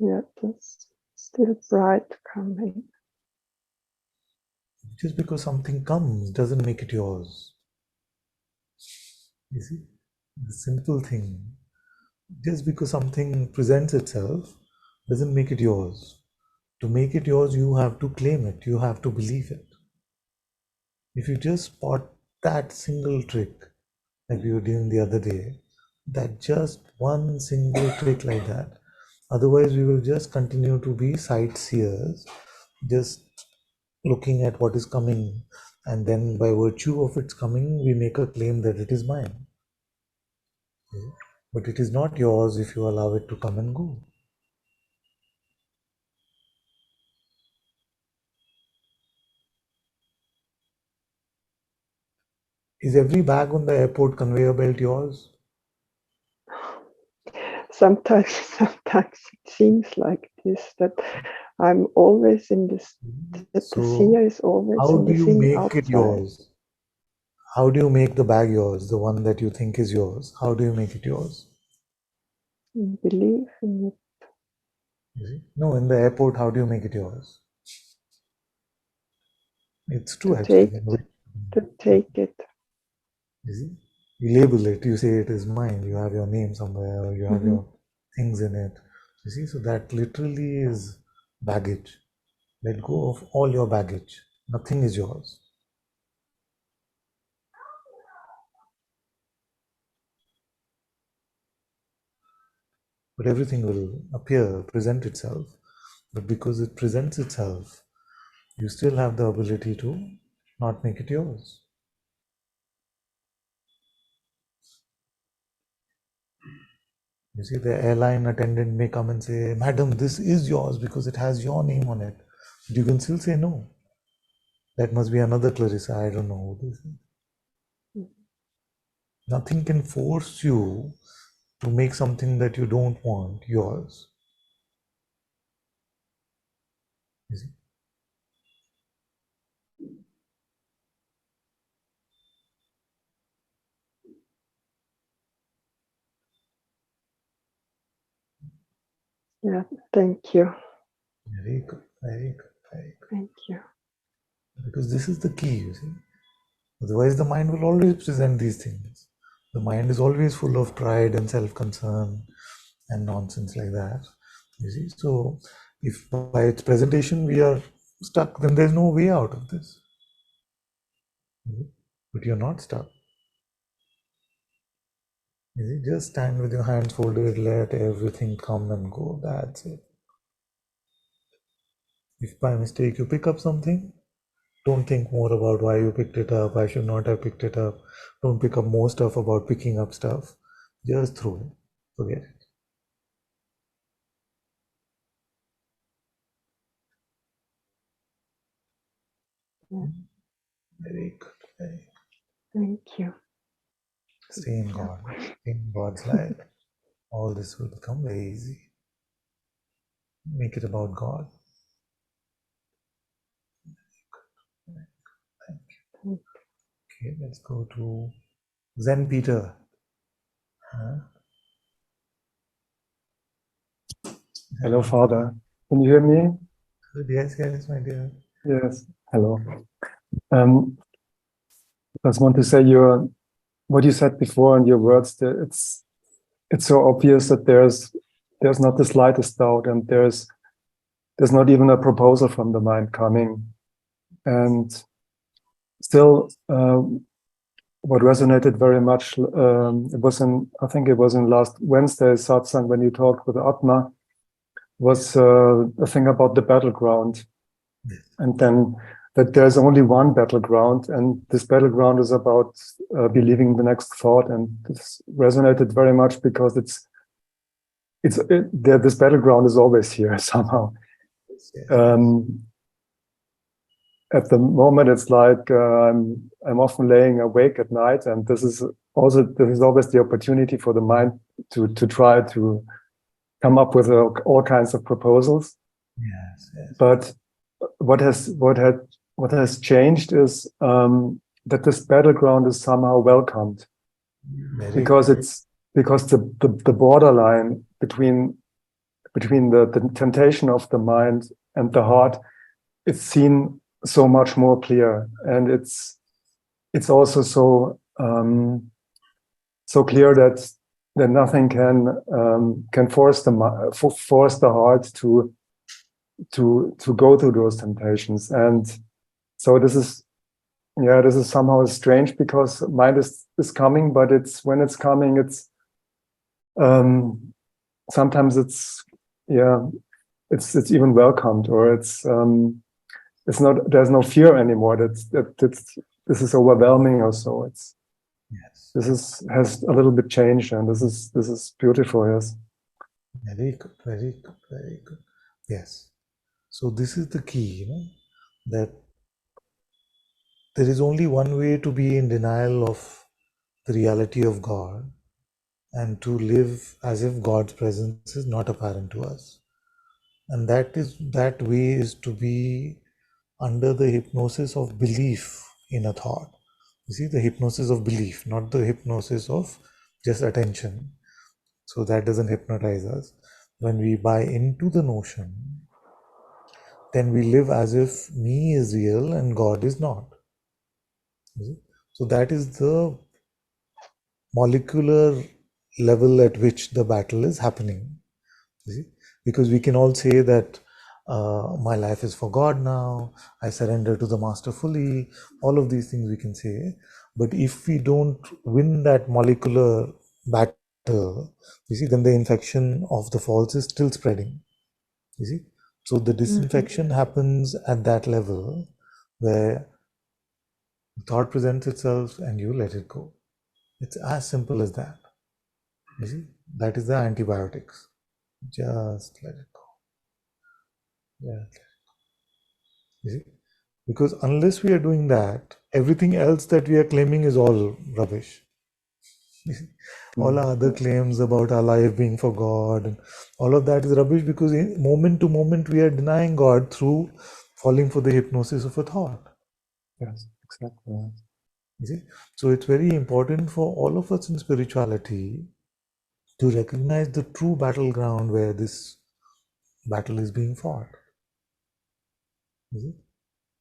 Yeah, that's still bright coming. Just because something comes doesn't make it yours. You see, the simple thing. Just because something presents itself doesn't make it yours. To make it yours, you have to claim it, you have to believe it. If you just spot that single trick, like we were doing the other day, that just one single trick like that, otherwise we will just continue to be sightseers, just looking at what is coming, and then by virtue of its coming, we make a claim that it is mine. But it is not yours if you allow it to come and go. Is every bag on the airport conveyor belt yours? Sometimes, sometimes it seems like this, that I'm always in this, that the So, seer is always how in do the you thing make it outside. yours? How do you make the bag yours, the one that you think is yours? How do you make it yours? And believe in it. You see? No, in the airport, how do you make it yours? It's true, actually. To take it. You see? You label it, you say it is mine, you have your name somewhere, or you have Mm-hmm. your things in it. You see, so that literally is baggage. Let go of all your baggage. Nothing is yours. But everything will appear, present itself. But because it presents itself, you still have the ability to not make it yours. You see, the airline attendant may come and say, "Madam, this is yours because it has your name on it." But you can still say no. That must be another Clarissa. I don't know who this is. Nothing can force you to make something that you don't want yours. You see? Yeah, thank you. Very good, very good, very good. Thank you. Because this is the key, you see. Otherwise, the mind will always present these things. The mind is always full of pride and self-concern and nonsense like that. You see, so if by its presentation we are stuck, then there's no way out of this. But you're not stuck. You see, just stand with your hands folded, let everything come and go. That's it. If by mistake you pick up something, don't think more about why you picked it up. I should not have picked it up. Don't pick up more stuff about picking up stuff. Just throw it. Forget it. Yeah, Very good. Very good. thank you. Stay in God. Stay in God's light. All this will become very easy. Make it about God. Thank you. Okay, let's go to Zen Peter. Hello, Father. Can you hear me? Good. Yes, yes, my dear. Yes. Hello. I just want to say what you said before in your words. That it's so obvious that there's not the slightest doubt, and there's not even a proposal from the mind coming. And still, what resonated very much, I think it was in last Wednesday's satsang when you talked with Atma, was a thing about the battleground. And then that there's only one battleground, and this battleground is about believing the next thought. And this resonated very much because this battleground is always here somehow. At the moment, it's like I'm often laying awake at night, and this is always the opportunity for the mind to try to come up with all kinds of proposals. Yes, yes. But what has changed is that this battleground is somehow welcomed, because the borderline between the temptation of the mind and the heart is seen so much more clear, and it's also so clear that nothing can force the heart to go through those temptations. And so this is somehow strange, because mind is coming, but when it's coming, it's sometimes it's even welcomed, or it's not, there's no fear anymore that this is overwhelming or so. Yes. This has a little bit changed, and this is beautiful. Yes. Very good, very good, very good. Yes. So this is the key, that there is only one way to be in denial of the reality of God and to live as if God's presence is not apparent to us. And that way is to be under the hypnosis of belief in a thought. You see, the hypnosis of belief, not the hypnosis of just attention. So that doesn't hypnotize us. When we buy into the notion, then we live as if me is real and God is not. So that is the molecular level at which the battle is happening. Because we can all say that my life is for God now, I surrender to the Master fully, all of these things we can say. But if we don't win that molecular battle, then the infection of the false is still spreading. You see? So the disinfection happens at that level where thought presents itself and you let it go. It's as simple as that. You see? That is the antibiotics. Just let it go. Yeah. You see? Because unless we are doing that, everything else that we are claiming is all rubbish. All our other claims about our life being for God and all of that is rubbish, because moment to moment we are denying God through falling for the hypnosis of a thought. Yes, exactly. You see? So it's very important for all of us in spirituality to recognize the true battleground where this battle is being fought. You see?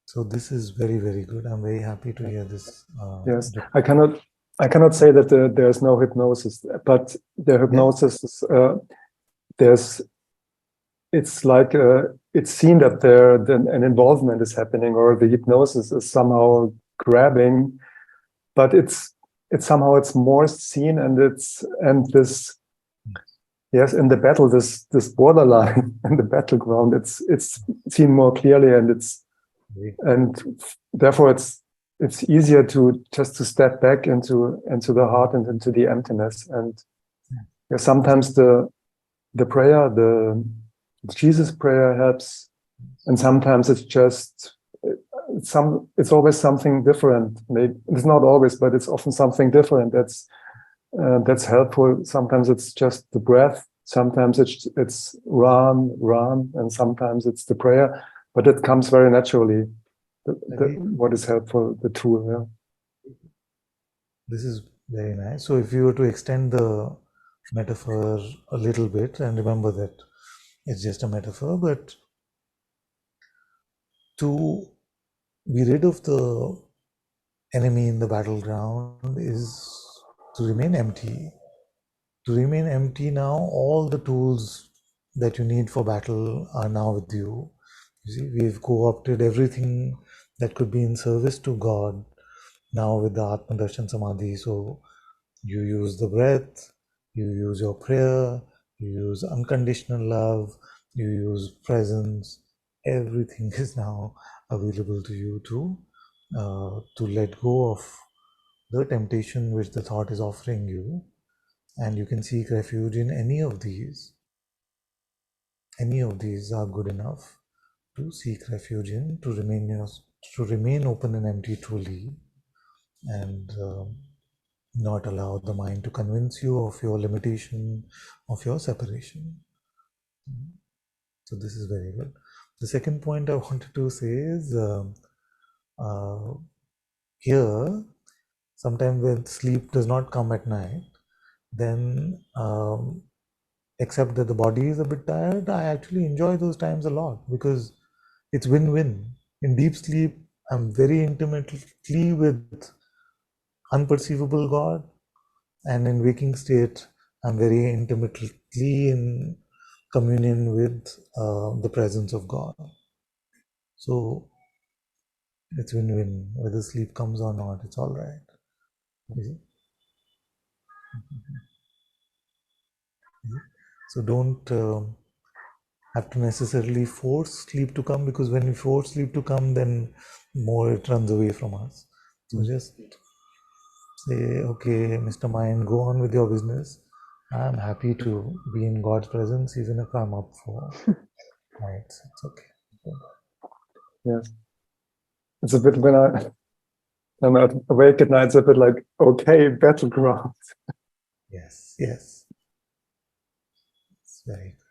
So this is very, very good. I'm very happy to hear this. Yes, I cannot say that there's no hypnosis, but the hypnosis is, it's like it's seen that an involvement is happening, or the hypnosis is somehow grabbing, but it's more seen, and this, yes, in the battle, this borderline in the battleground, it's seen more clearly, and therefore it's easier to just to step back into the heart and into the emptiness. And sometimes the prayer, the Jesus prayer helps, and sometimes it's just it's always something different. Maybe it's not always, but it's often something different that's helpful. Sometimes it's just the breath, sometimes it's Ram, and sometimes it's the prayer, but it comes very naturally. What is helpful, the tool. Yeah. This is very nice. So if you were to extend the metaphor a little bit, and remember that it's just a metaphor, but to be rid of the enemy in the battleground is to remain empty. To remain empty now, all the tools that you need for battle are now with you. You see, we've co-opted everything that could be in service to God now with the Atma Darshan Samadhi. So you use the breath, you use your prayer, you use unconditional love, you use presence. Everything is now available to you to let go of the temptation which the thought is offering you, and you can seek refuge in any of these. Any of these are good enough to seek refuge in, to remain open and empty truly, and not allow the mind to convince you of your limitation, of your separation. So this is very good. The second point I wanted to say is here, sometimes when sleep does not come at night, then except that the body is a bit tired, I actually enjoy those times a lot, because it's win-win. In deep sleep, I'm very intimately with unperceivable God, and in waking state, I'm very intimately in communion with the presence of God. So it's win-win. Whether sleep comes or not, it's all right. You see? So don't have to necessarily force sleep to come, because when we force sleep to come, then more it runs away from us. So just say, okay, Mr. Mind, go on with your business. I'm happy to be in God's presence, even if I'm up for nights. It's okay. Yes. It's a bit when I'm awake at night, it's a bit like, okay, battleground. Yes, yes. It's very good.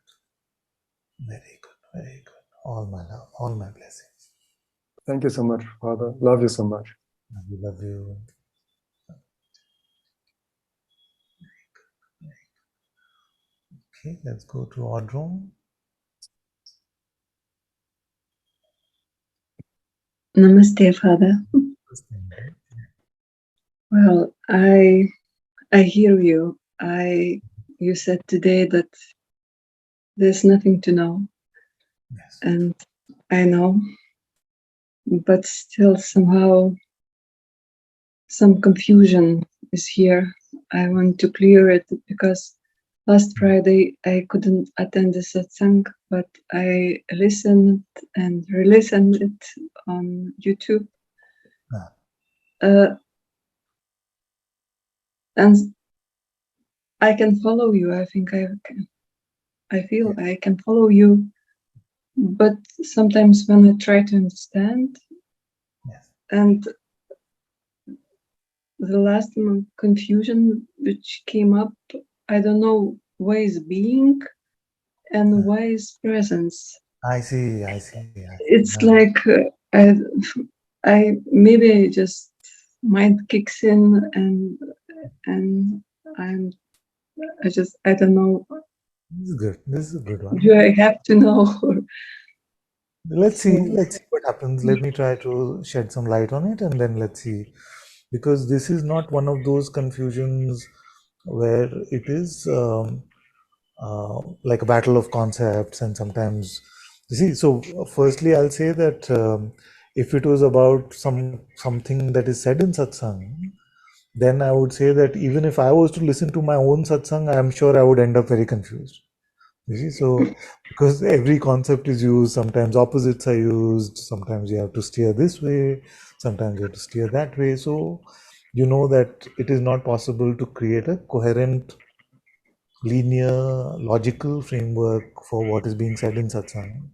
Very good, very good. All my love, all my blessings. Thank you so much, Father. Love you so much. We love you. Okay, let's go to Audron. Namaste, Father. Well, I hear you. You said today that there's nothing to know, Yes. and I know, but still somehow some confusion is here. I want to clear it, because last Friday I couldn't attend the satsang, but I listened and re-listened it on YouTube. And I can follow you. I think I feel I can follow you. But sometimes when I try to understand, Yes. and the last confusion which came up, I don't know why is being and why is presence. I see. I see. It's like I maybe just mind kicks in and I'm I don't know. This is good. This is a good one. Do I have to know? Let's see. Let's see what happens. Let me try to shed some light on it, and then let's see. Because this is not one of those confusions where it is like a battle of concepts, and sometimes you see. So, firstly, I'll say that if it was about something that is said in satsang, then I would say that even if I was to listen to my own satsang, I'm sure I would end up very confused. You see, so because every concept is used, sometimes opposites are used, sometimes you have to steer this way, sometimes you have to steer that way. So you know that it is not possible to create a coherent, linear, logical framework for what is being said in satsang.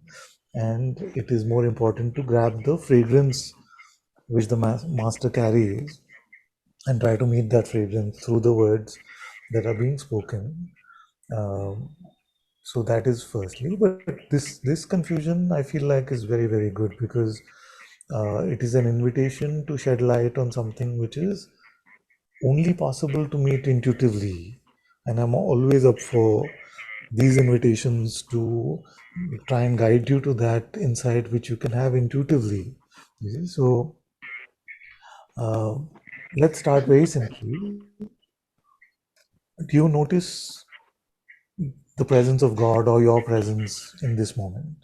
And it is more important to grab the fragrance which the master carries and try to meet that fragrance through the words that are being spoken. Um, so that is firstly, but this confusion I feel like is very good because it is an invitation to shed light on something which is only possible to meet intuitively, and I'm always up for these invitations to try and guide you to that insight which you can have intuitively. You see? So uh, let's start very simply. Do you notice the presence of God or your presence in this moment?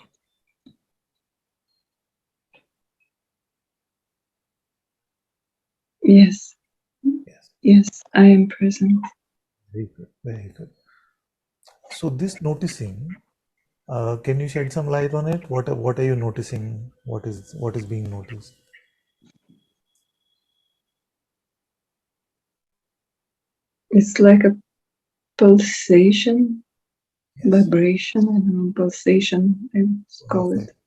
Yes, Yes. yes, I am present. Very good. Very good. So this noticing, can you shed some light on it? What are you noticing? What is being noticed? It's like a pulsation, Yes. vibration, I don't know, pulsation, I would call it. Perfect.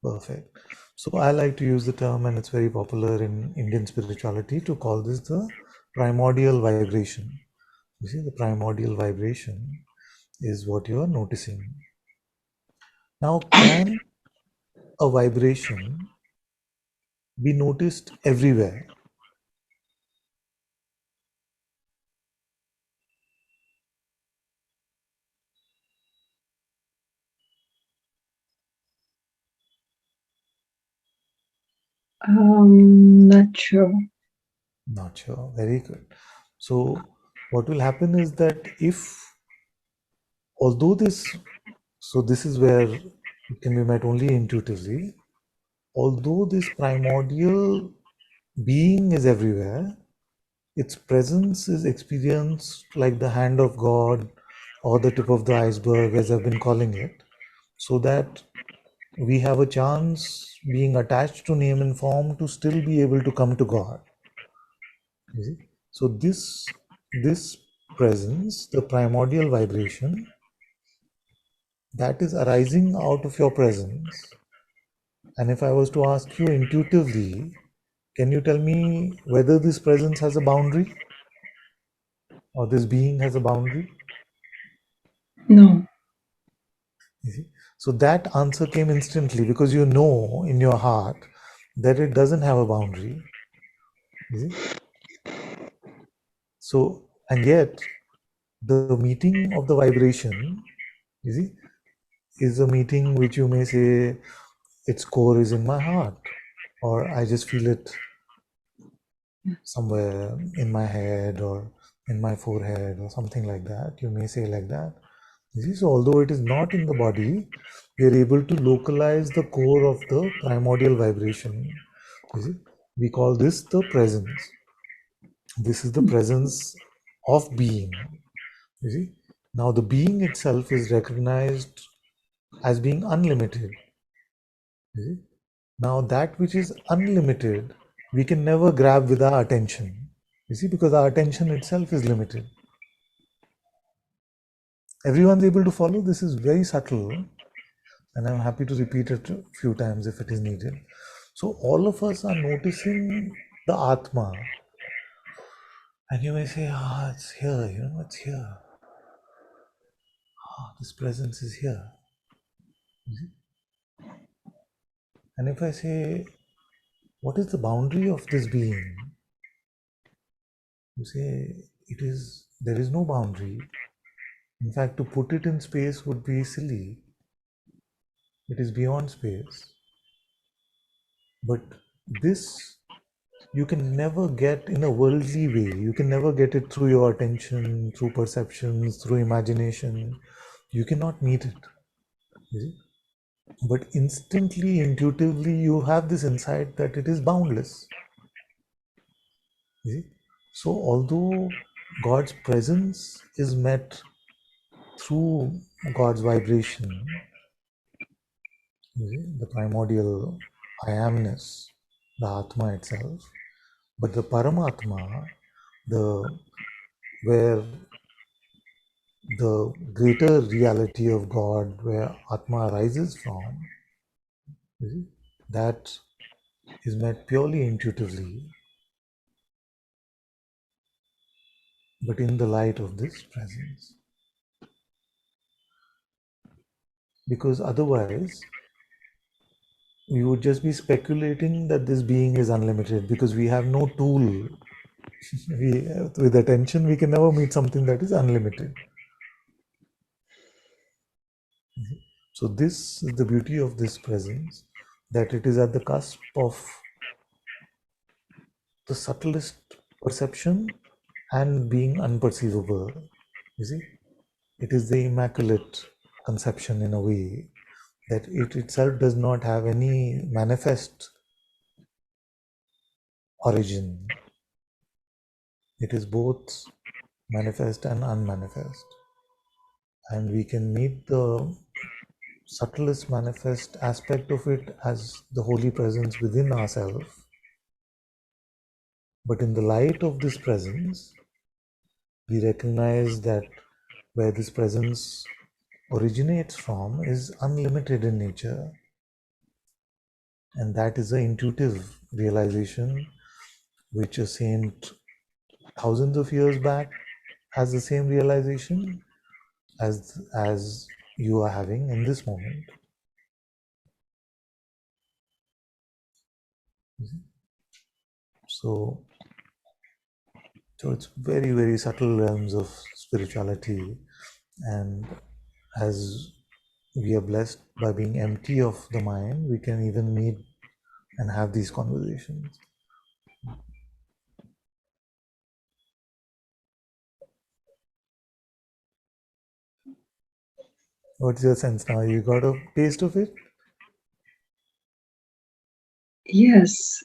Perfect. So I like to use the term, and it's very popular in Indian spirituality, to call this the primordial vibration. You see, the primordial vibration is what you are noticing. Now, can a vibration be noticed everywhere? Not sure. Not sure. Very good. So what will happen is that if, although this, so this is where it can be met only intuitively, although this primordial being is everywhere, its presence is experienced like the hand of God or the tip of the iceberg, as I've been calling it, so that we have a chance, being attached to name and form, to still be able to come to God. You see? So this presence, the primordial vibration that is arising out of your presence. And if I was to ask you intuitively, can you tell me whether this presence has a boundary or this being has a boundary? No. You see? So that answer came instantly because you know in your heart that it doesn't have a boundary. You see? So, and yet the meeting of the vibration, you see, is a meeting which you may say its core is in my heart, or I just feel it somewhere in my head or in my forehead or something like that. You may say like that. You see, so although it is not in the body, we are able to localize the core of the primordial vibration. You see, we call this the presence. This is the presence of being. You see, now the being itself is recognized as being unlimited. You see? Now that which is unlimited, we can never grab with our attention. You see, because our attention itself is limited. Everyone's able to follow. This is very subtle, and I'm happy to repeat it a few times if it is needed. So all of us are noticing the Atma, and you may say, it's here, it's here. This presence is here. And if I say, what is the boundary of this being? You say, there is no boundary. In fact, to put it in space would be silly. It is beyond space. But this you can never get in a worldly way. You can never get it through your attention, through perceptions, through imagination. You cannot meet it. You see? But instantly, intuitively, you have this insight that it is boundless. You see? So although God's presence is met through God's vibration, you see, the primordial I amness, the Atma itself, but the Paramatma, where the greater reality of God, where Atma arises from, you see, that is met purely intuitively, but in the light of this presence. Because otherwise, we would just be speculating that this being is unlimited because we have no tool. With attention, we can never meet something that is unlimited. So this is the beauty of this presence, that it is at the cusp of the subtlest perception and being unperceivable. You see, it is the immaculate conception in a way that it itself does not have any manifest origin. It is both manifest and unmanifest. And we can meet the subtlest manifest aspect of it as the holy presence within ourselves. But in the light of this presence, we recognize that where this presence originates from is unlimited in nature. And that is an intuitive realization which a saint thousands of years back has the same realization as you are having in this moment. So it's very, very subtle realms of spirituality, and as we are blessed by being empty of the mind, we can even meet and have these conversations. What's your sense now? You got a taste of it? Yes,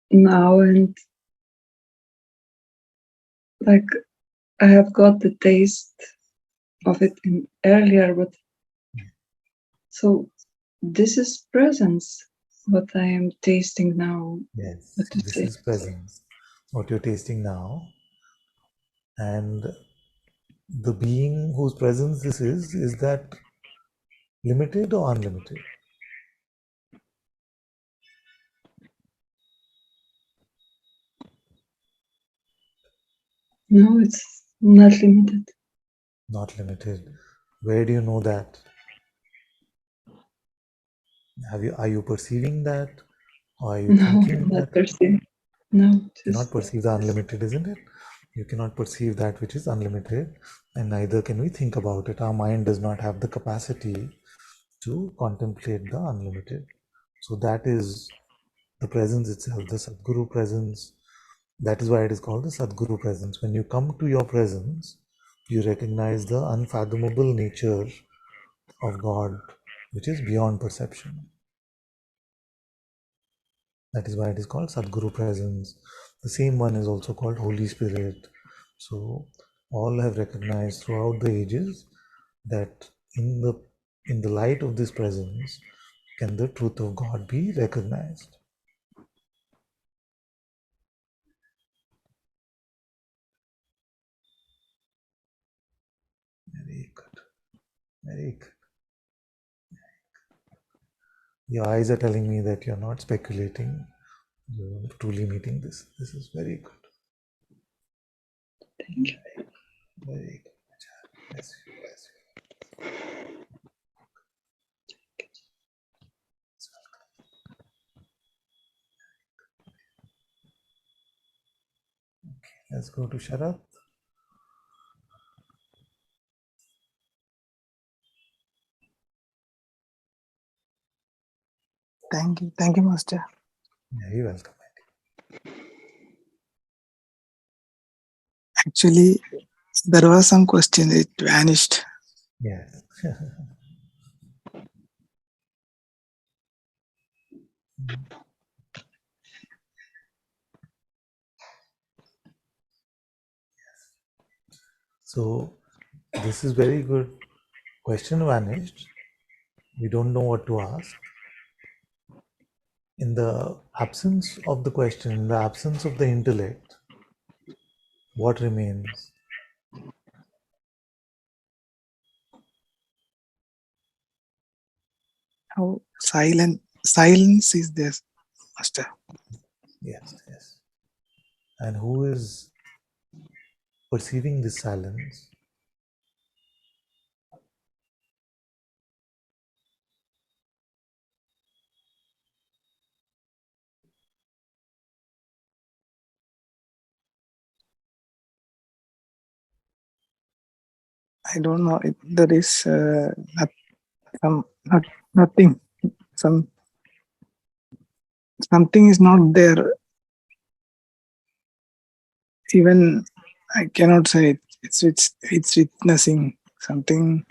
now, and like I have got the taste of it in earlier, but so this is presence, what I am tasting now. Yes, What to this say? is presence, what you're tasting now. And the being whose presence this is that limited or unlimited? No, it's not limited. Not limited. Where do you know that? Are you perceiving that? Or are you No, thinking not that? perceived. No, You cannot just perceive the unlimited, isn't it? You cannot perceive that which is unlimited, and neither can we think about it. Our mind does not have the capacity to contemplate the unlimited. So that is the presence itself, the Sadguru presence. That is why it is called the Sadguru presence. When you come to your presence, you recognize the unfathomable nature of God, which is beyond perception. That is why it is called Sadguru presence. The same one is also called Holy Spirit. So all have recognized throughout the ages that in the light of this presence can the truth of God be recognized. Very Very good. Your eyes are telling me that you're not speculating. You're truly meeting this. This is very good. Thank you. Very good. Bless you. Bless you. Okay, let's go to Sharat. Thank you, Master. Yeah, you're welcome. Actually, there was some question, it vanished. Yes. So this is very good. Question vanished. We don't know what to ask. In the absence of the question, in the absence of the intellect, what remains? How silence is there, Master. Yes, yes. And who is perceiving this silence? I don't know. There is nothing. Something is not there. Even I cannot say it. It's witnessing something.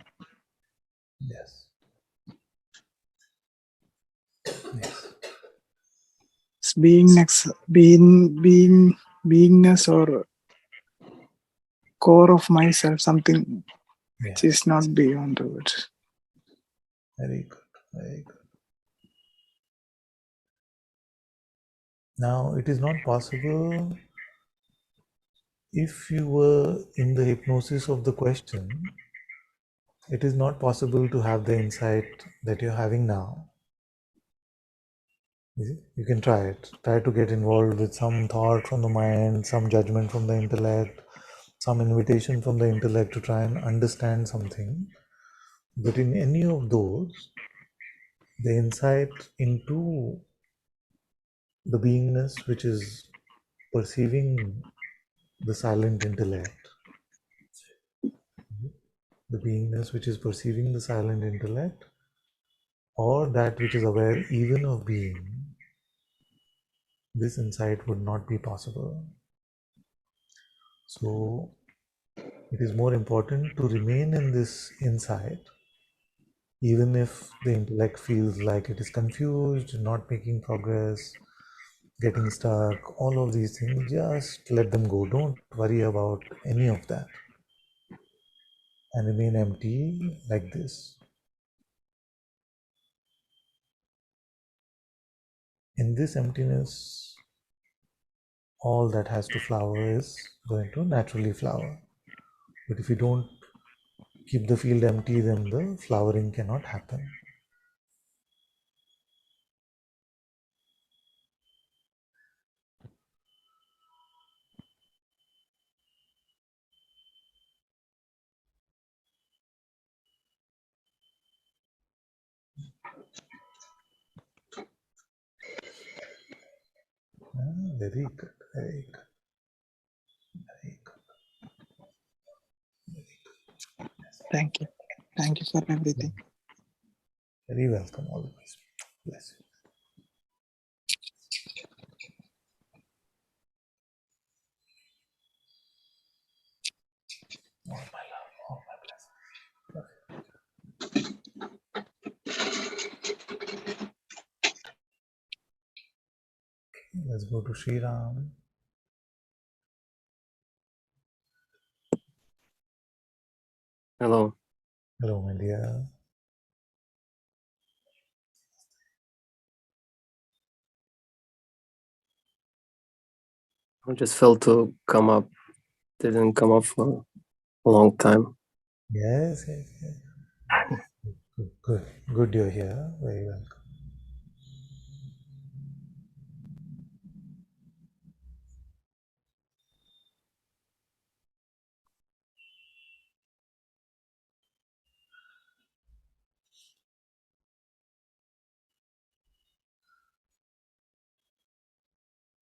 Yes. Yes. It's beingness or core of myself. Something which Yes. is not beyond the words. Very good. Very good. Now, it is not possible if you were in the hypnosis of the question, it is not possible to have the insight that you're having now. You can try it. Try to get involved with some thought from the mind, some judgment from the intellect, some invitation from the intellect to try and understand something. But in any of those, the insight into the beingness which is perceiving the silent intellect, the beingness which is perceiving the silent intellect, or that which is aware even of being, this insight would not be possible. So it is more important to remain in this insight, even if the intellect feels like it is confused, not making progress, getting stuck, all of these things, just let them go. Don't worry about any of that. And remain empty like this. In this emptiness, all that has to flower is going to naturally flower. But if you don't keep the field empty, then the flowering cannot happen. Very good, very good, very good. Thank you. Thank you for everything. Very welcome, always. Bless you. All my love, all my blessings. Let's go to Sri Ram. Hello. Hello, my dear. I just felt to come up. Didn't come up for a long time. Yes, yes, yes. Good. Good you're here. Very welcome.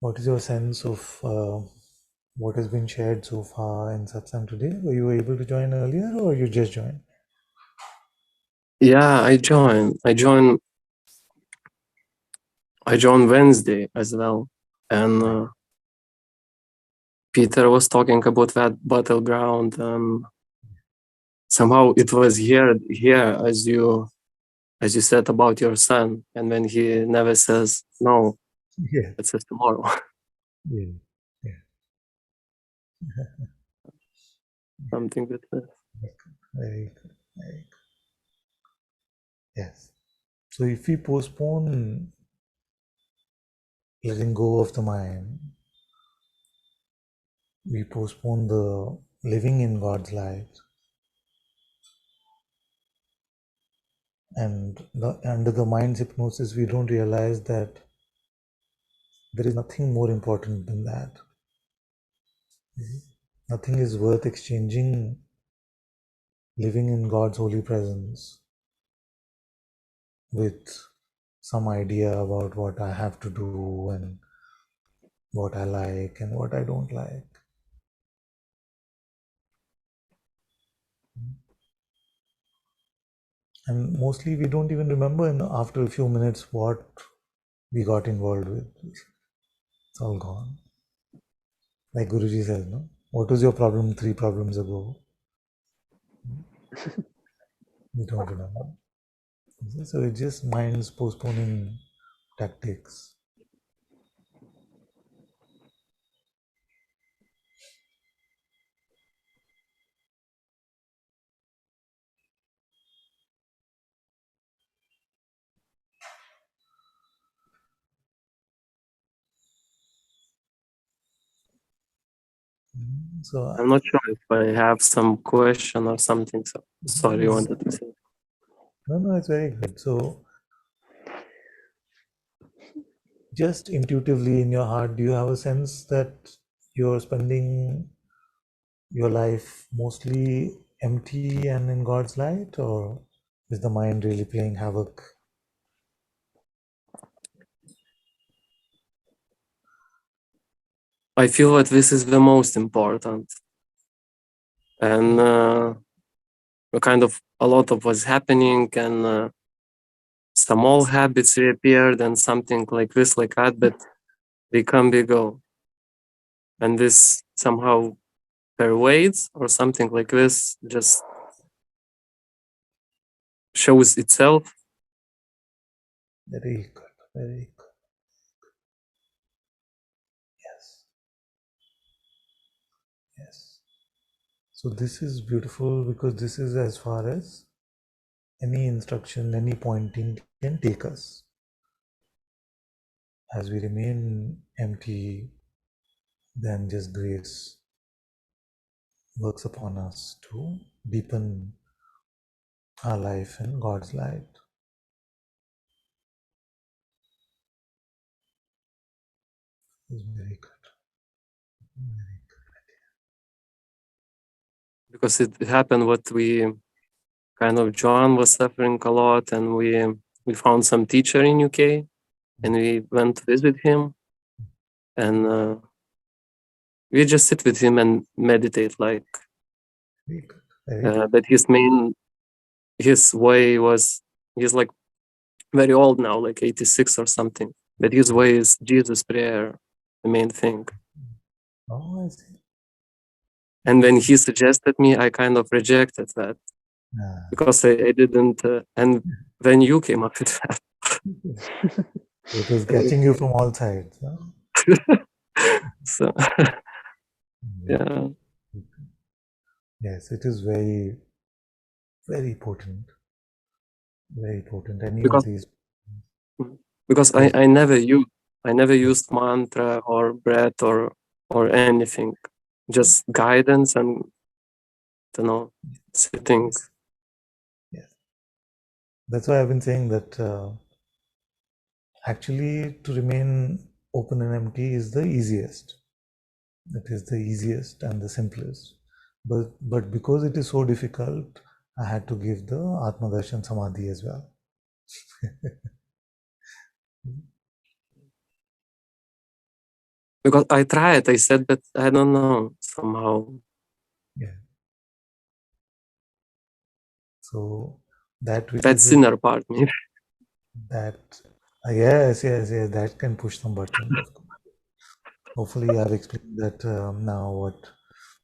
What is your sense of what has been shared so far in Satsang today? Were you able to join earlier or you just joined? Yeah, I joined Wednesday as well. And Peter was talking about that battleground, and somehow it was here as you said about your son, and when he never says no, Yeah. it says tomorrow. Yeah. Yeah. Something with this. Very good. Very good. Yes. So if we postpone letting go of the mind, we postpone the living in God's light. And under the mind's hypnosis, we don't realize that there is nothing more important than that. Nothing is worth exchanging living in God's holy presence with some idea about what I have to do and what I like and what I don't like. And mostly we don't even remember after a few minutes what we got involved with. It's all gone. Like Guruji says, no? What was your problem 3 problems ago? We don't remember. So it's just mind's postponing tactics. So I'm not sure if I have some question or something. So sorry, you wanted to say. no, it's very good. So just intuitively in your heart, do you have a sense that you're spending your life mostly empty and in God's light, or is the mind really playing havoc? I feel that this is the most important, and kind of a lot of what's happening, and some old habits reappeared, and something like this, like that, but they come, they go, and this somehow pervades, or something like this, just shows itself. Very good, very good. Yes, yes. So this is beautiful because this is as far as any instruction, any pointing can take us. As we remain empty, then just grace works upon us to deepen our life in God's light. It's very good. Very Because it happened what we kind of, John was suffering a lot, and we found some teacher in UK, and we went to visit him, and we just sit with him and meditate, like good. Very good. that his way was, he's like very old now, like 86 or something, but his way is Jesus prayer, the main thing. Oh, I see. And when he suggested me, I kind of rejected that because I didn't, and then you came up with that. It was catching you from all sides. Huh? So yeah, Yes, it is very, very potent. Very potent. Any of because these. I, Yes. I never used mantra or breath or anything, just guidance and, you know, sitting. Yes. That's why I've been saying that actually to remain open and empty is the easiest. It is the easiest and the simplest. But because it is so difficult, I had to give the Atma Darshan Samadhi as well. Because I tried, I said that I don't know, somehow. Yeah. So that which That is the, sinner part, maybe. that yes, that can push some buttons, of course. Hopefully I've explained that now what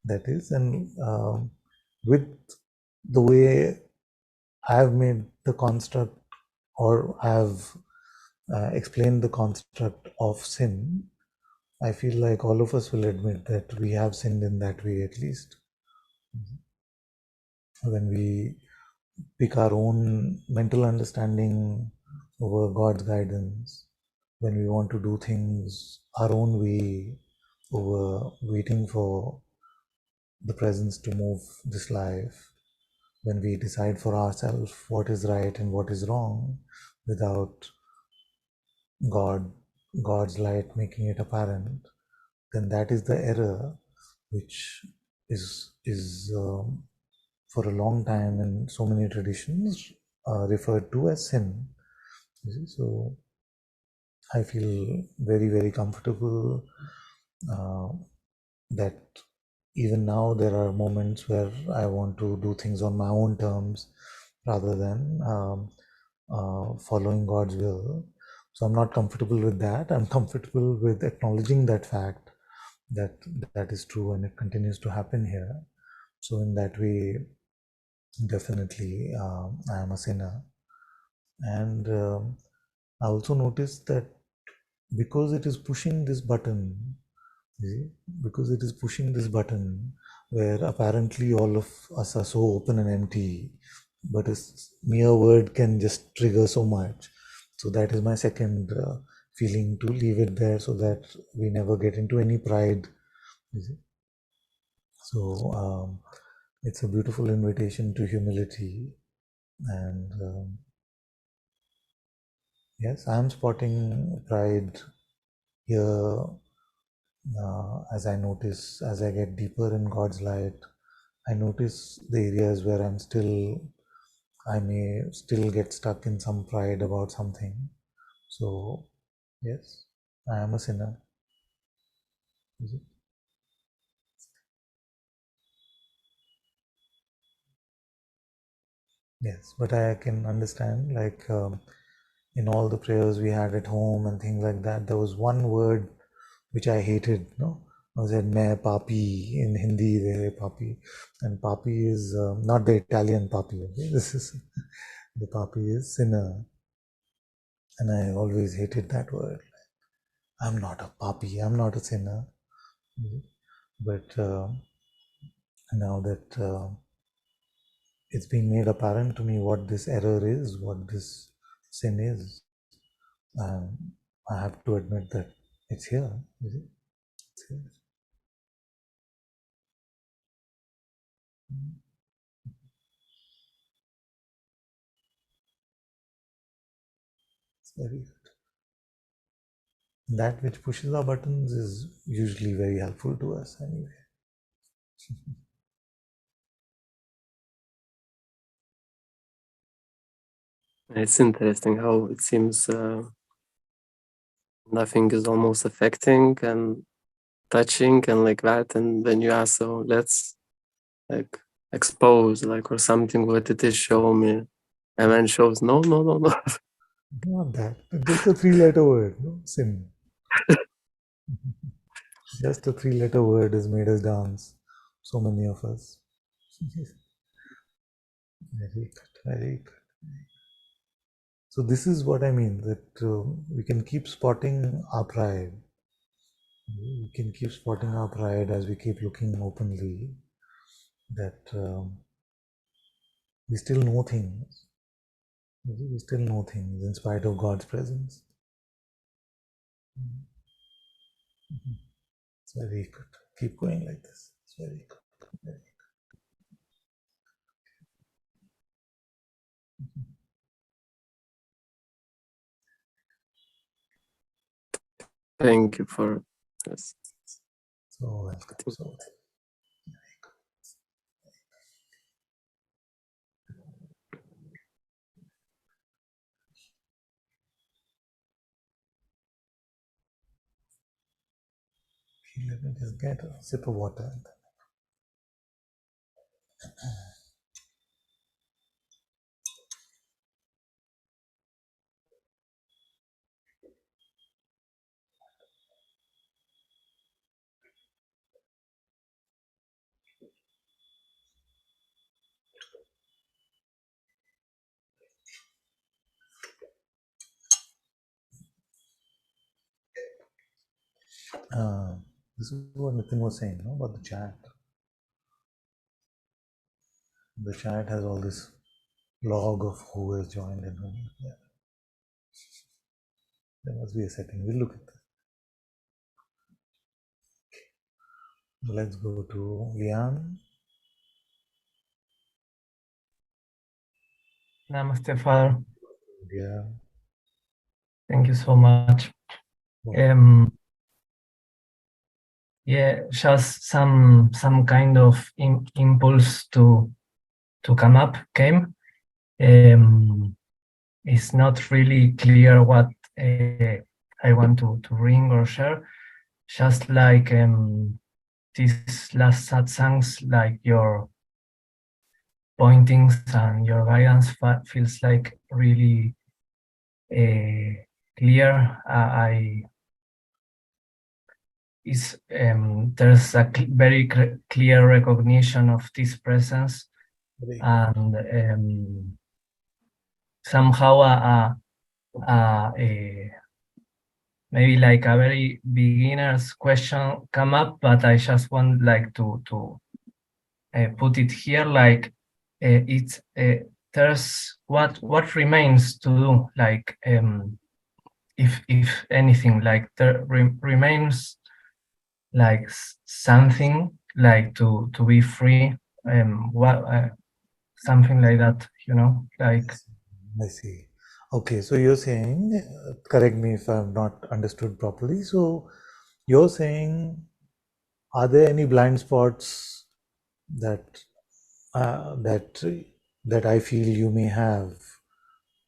that is, and with the way I've made the construct, or I've explained the construct of sin, I feel like all of us will admit that we have sinned in that way, at least. When we pick our own mental understanding over God's guidance, when we want to do things our own way over waiting for the presence to move this life, when we decide for ourselves what is right and what is wrong without God's light making it apparent, then that is the error which is for a long time in so many traditions referred to as sin. So I feel very, very comfortable that even now there are moments where I want to do things on my own terms rather than following God's will. So I'm not comfortable with that. I'm comfortable with acknowledging that fact that that is true and it continues to happen here. So in that way, definitely I am a sinner. And I also noticed that because it is pushing this button, because it is pushing this button where apparently all of us are so open and empty, but a mere word can just trigger so much. So that is my second feeling, to leave it there so that we never get into any pride. So it's a beautiful invitation to humility. And yes, I'm spotting pride here as I notice, as I get deeper in God's light. I notice the areas where I may still get stuck in some pride about something. So, yes, I am a sinner. Is it? Yes, but I can understand, like in all the prayers we had at home and things like that, there was one word which I hated. No, I said "मैं papi" in Hindi. They say papi, and papi is not the Italian papi. Okay? This is the papi is sinner, and I always hated that word. I'm not a papi. I'm not a sinner. But now that it's been made apparent to me what this error is, what this sin is, I have to admit that it's here. Is it? It's here. It's very good. That which pushes our buttons is usually very helpful to us anyway. It's interesting how it seems nothing is almost affecting and touching and like that. And then you ask, so let's like expose like or something what it is, show me. And then shows, no. Not that. Just a three-letter word, no? Sin. Just a three-letter word has made us dance. So many of us. Very good. Very good. So this is what I mean, that we can keep spotting our pride. We can keep spotting our pride as we keep looking openly, that we still know things. We still know things in spite of God's presence. It's very good. Keep going like this. It's very good. Very good. Thank you for this. So welcome. So welcome. Let me just get a sip of water. This is what Nitin was saying, no, about the chat. The chat has all this log of who has joined and who. Yeah. There must be a setting. We'll look at that. Let's go to Lian. Namaste, Father. Yeah. Thank you so much. Well, Yeah, just some kind of impulse to come up came. It's not really clear what I want to ring or share. Just like these last satsangs, like your pointings and your guidance feels like really clear. There's a very clear recognition of this presence, and somehow maybe like a very beginner's question come up, but I just want like to put it here, like it's there's what remains to do, like if anything, like there remains like something like to be free, what something like that, you know, like. I see. Okay, so you're saying, correct me if I've not understood properly. So you're saying, are there any blind spots that that I feel you may have,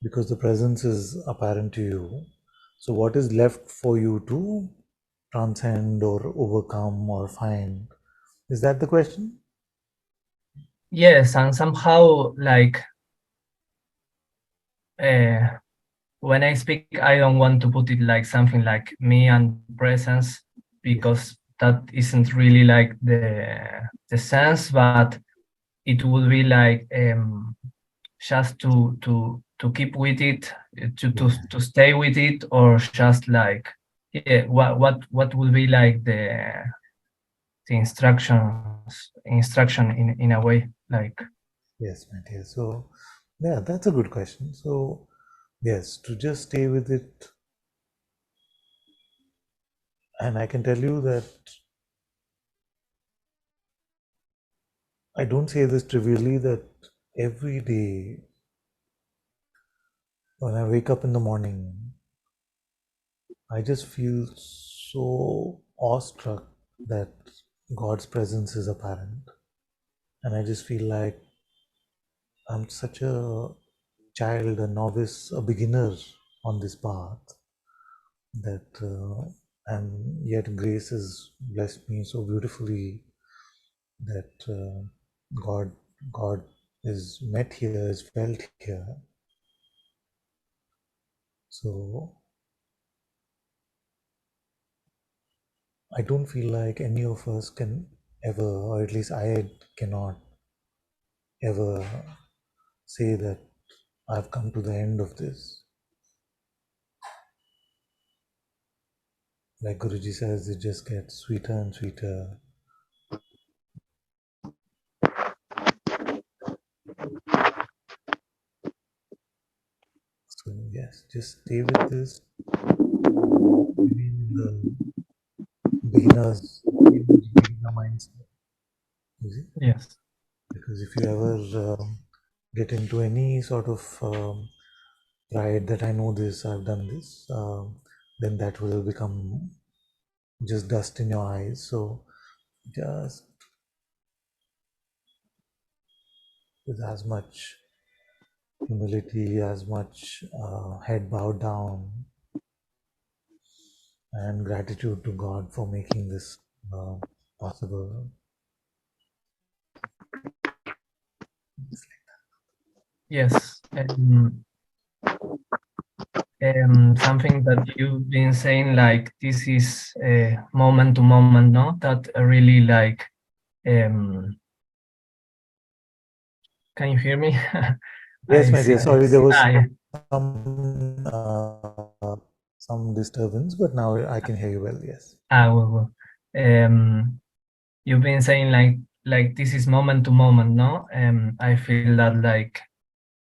because the presence is apparent to you? So what is left for you to transcend or overcome or find? Is that the question? Yes, and somehow like when I speak, I don't want to put it like something like me and presence, because that isn't really like the sense, but it would be like just to keep with it, to stay with it, or just like what would be like the instruction in a way, like. Yes, my dear. So yeah, that's a good question. So yes, to just stay with it. And I can tell you that I don't say this trivially, that every day when I wake up in the morning, I just feel so awestruck that God's presence is apparent. And I just feel like I'm such a child, a novice, a beginner on this path, that and yet grace has blessed me so beautifully that God is met here, is felt here. So I don't feel like any of us can ever, or at least I cannot ever say that I've come to the end of this. Like Guruji says, it just gets sweeter and sweeter. So yes, just stay with this. Remain in the beginner mindset. You see? Yes. Because if you ever get into any sort of pride that I know this, I've done this, then that will become just dust in your eyes. So just with as much humility, as much head bowed down, and gratitude to God for making this possible. Yes. Something that you've been saying, like this is moment to moment, no? That really like, can you hear me? Yes, I my see. dear. Sorry, there was Yeah. some disturbance, but now I can hear you well. Yes. Well. You've been saying like this is moment to moment, no? I feel that like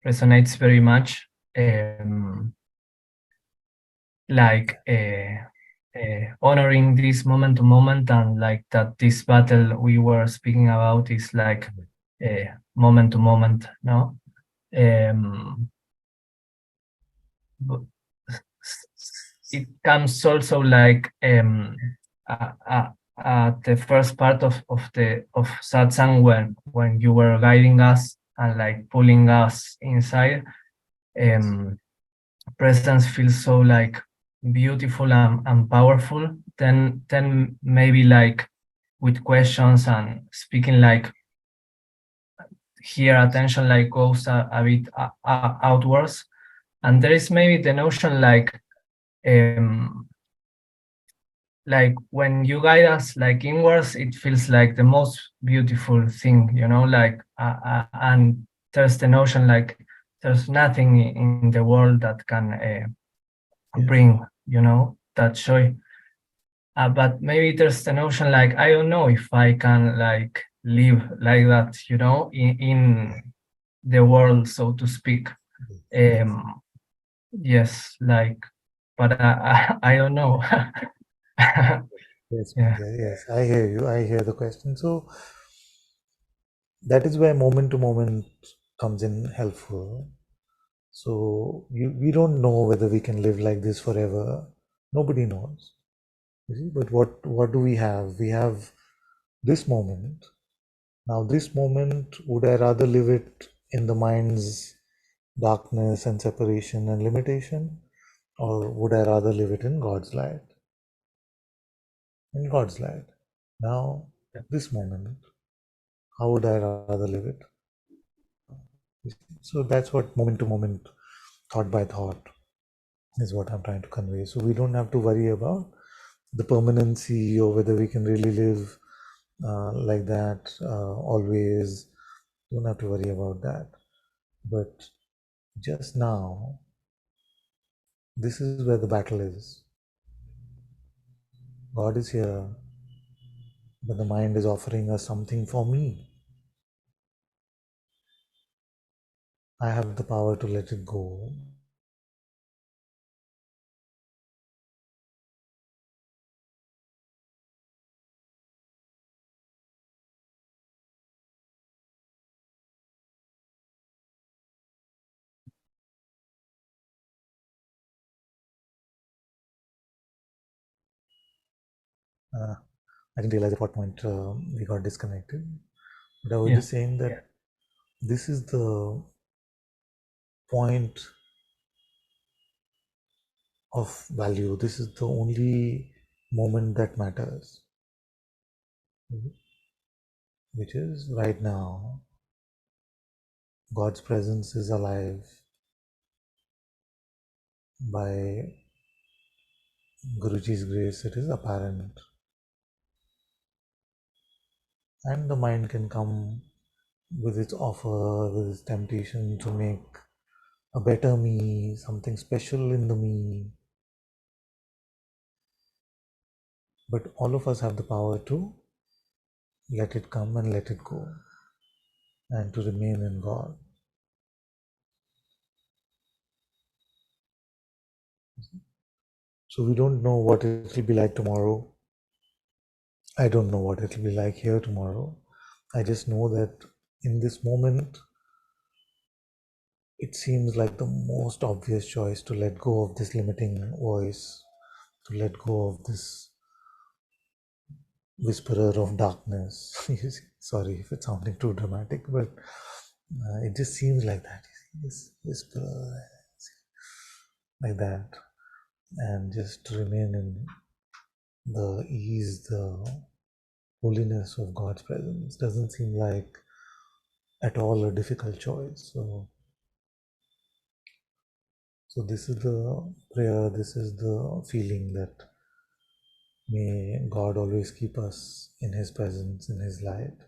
resonates very much. Like honoring this moment to moment, and like that this battle we were speaking about is like moment to moment, no? But it comes also like at the first part of satsang, when you were guiding us and like pulling us inside. Presence feels so like beautiful and powerful. Then maybe like with questions and speaking, like here attention like goes a bit outwards, and there is maybe the notion like when you guide us like inwards, it feels like the most beautiful thing, you know, like and there's the notion like there's nothing in the world that can bring, you know, that joy. But maybe there's the notion like, I don't know if I can like live like that, you know, in the world, so to speak. Yes, like, but I don't know. Yes, Yeah. yes, I hear you. I hear the question. So that is where moment to moment comes in helpful. So we don't know whether we can live like this forever. Nobody knows. You see? But what do we have? We have this moment. Now, this moment, would I rather live it in the mind's darkness and separation and limitation, or would I rather live it in God's light? In God's light. Now, this moment, how would I rather live it? So that's what moment to moment, thought by thought, is what I'm trying to convey. So we don't have to worry about the permanency or whether we can really live like that always. Don't have to worry about that. But just now, this is where the battle is. God is here, but the mind is offering us something for me. I have the power to let it go. I didn't realize at what point we got disconnected. But I was just saying that this is the point of value. This is the only moment that matters, which is right now. God's presence is alive by Guruji's grace. It is apparent, and the mind can come with its offer, with its temptation to make a better me, something special in the me. But all of us have the power to let it come and let it go, and to remain in God. So we don't know what it will be like tomorrow. I don't know what it will be like here tomorrow. I just know that in this moment, it seems like the most obvious choice to let go of this limiting voice, to let go of this whisperer of darkness. You see, sorry if it's sounding too dramatic, but it just seems like that. This whisperer, like that, and just remain in the ease, the holiness of God's presence. Doesn't seem like at all a difficult choice. So this is the prayer, this is the feeling that may God always keep us in His presence, in His light,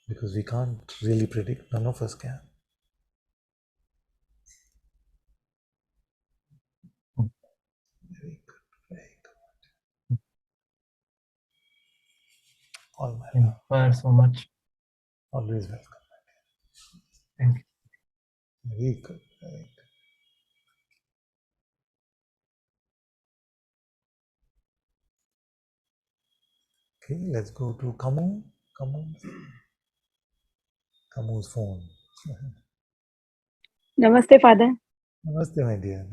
because we can't really predict, none of us can. Very good, very good. All my Thank love, you so much. always welcome. Thank you. Very good, very good. Okay, let's go to Kamu's phone. Namaste, Father. Namaste, my dear.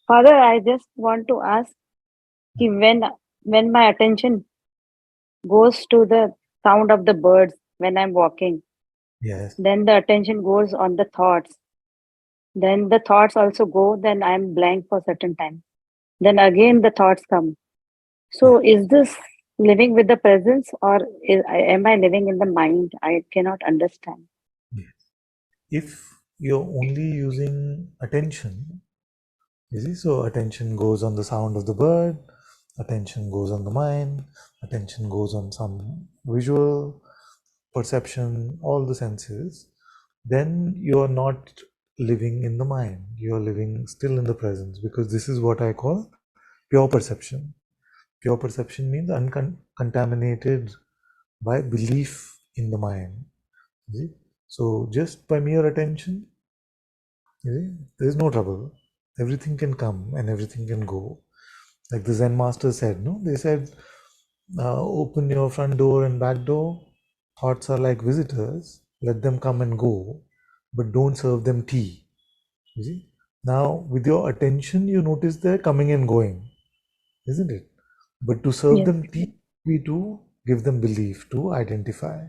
Father, I just want to ask कि when my attention goes to the sound of the birds when I'm walking, Yes. then the attention goes on the thoughts. Then the thoughts also go, then I'm blank for certain time. Then again the thoughts come. So is this living with the presence or am I living in the mind? I cannot understand. Yes. If you're only using attention, you see, so attention goes on the sound of the bird, attention goes on the mind, attention goes on some visual perception, all the senses, then you're not living in the mind, you're living still in the presence, because this is what I call pure perception. Pure perception means uncontaminated by belief in the mind. See? So just by mere attention, there is no trouble. Everything can come and everything can go. Like the Zen master said, no? They said, open your front door and back door. Thoughts are like visitors. Let them come and go, but don't serve them tea. You see? Now, with your attention, you notice they're coming and going, isn't it? But to serve Yes. them tea, we to give them belief, to identify.